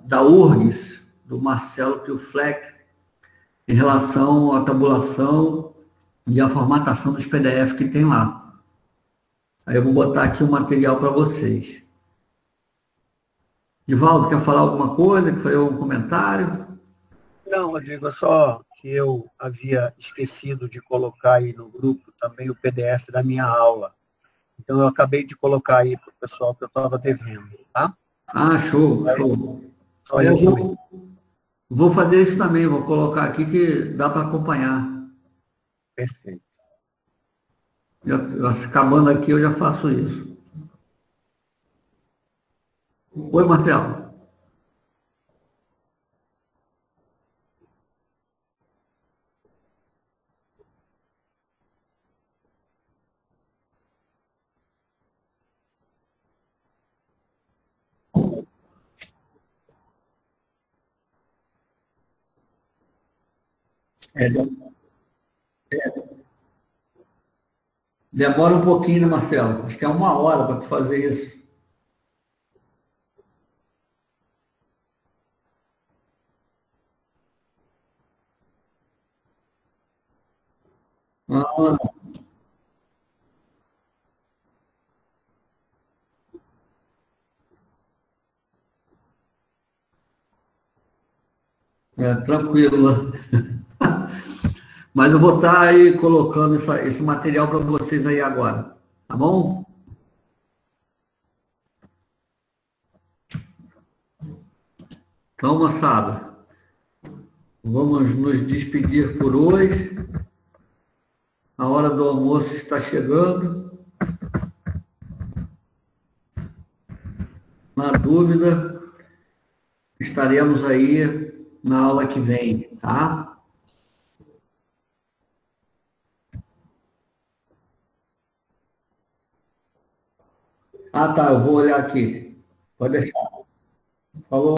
da URGS, do Marcelo Pilfleck, em relação à tabulação e à formatação dos PDF que tem lá. Aí eu vou botar aqui o material para vocês. Divaldo, quer falar alguma coisa? Quer fazer algum comentário? Não, Rodrigo, só que eu havia esquecido de colocar aí no grupo também o PDF da minha aula. Então, eu acabei de colocar aí para o pessoal que eu estava devendo, tá? Ah, show, show. Só Eu isso aí. vou fazer isso também, vou colocar aqui que dá para acompanhar. Perfeito. Acabando aqui, eu já faço isso. Oi, Marcelo. É, demora um pouquinho, né, Marcelo? Acho que é 1 hora para tu fazer isso. Ah, tranquilo. Mas eu vou estar aí colocando esse material para vocês aí agora. Tá bom? Então, moçada, vamos nos despedir por hoje. A hora do almoço está chegando. Na dúvida, estaremos aí na aula que vem, tá? Ah, tá, eu vou olhar aqui. Pode deixar. Falou.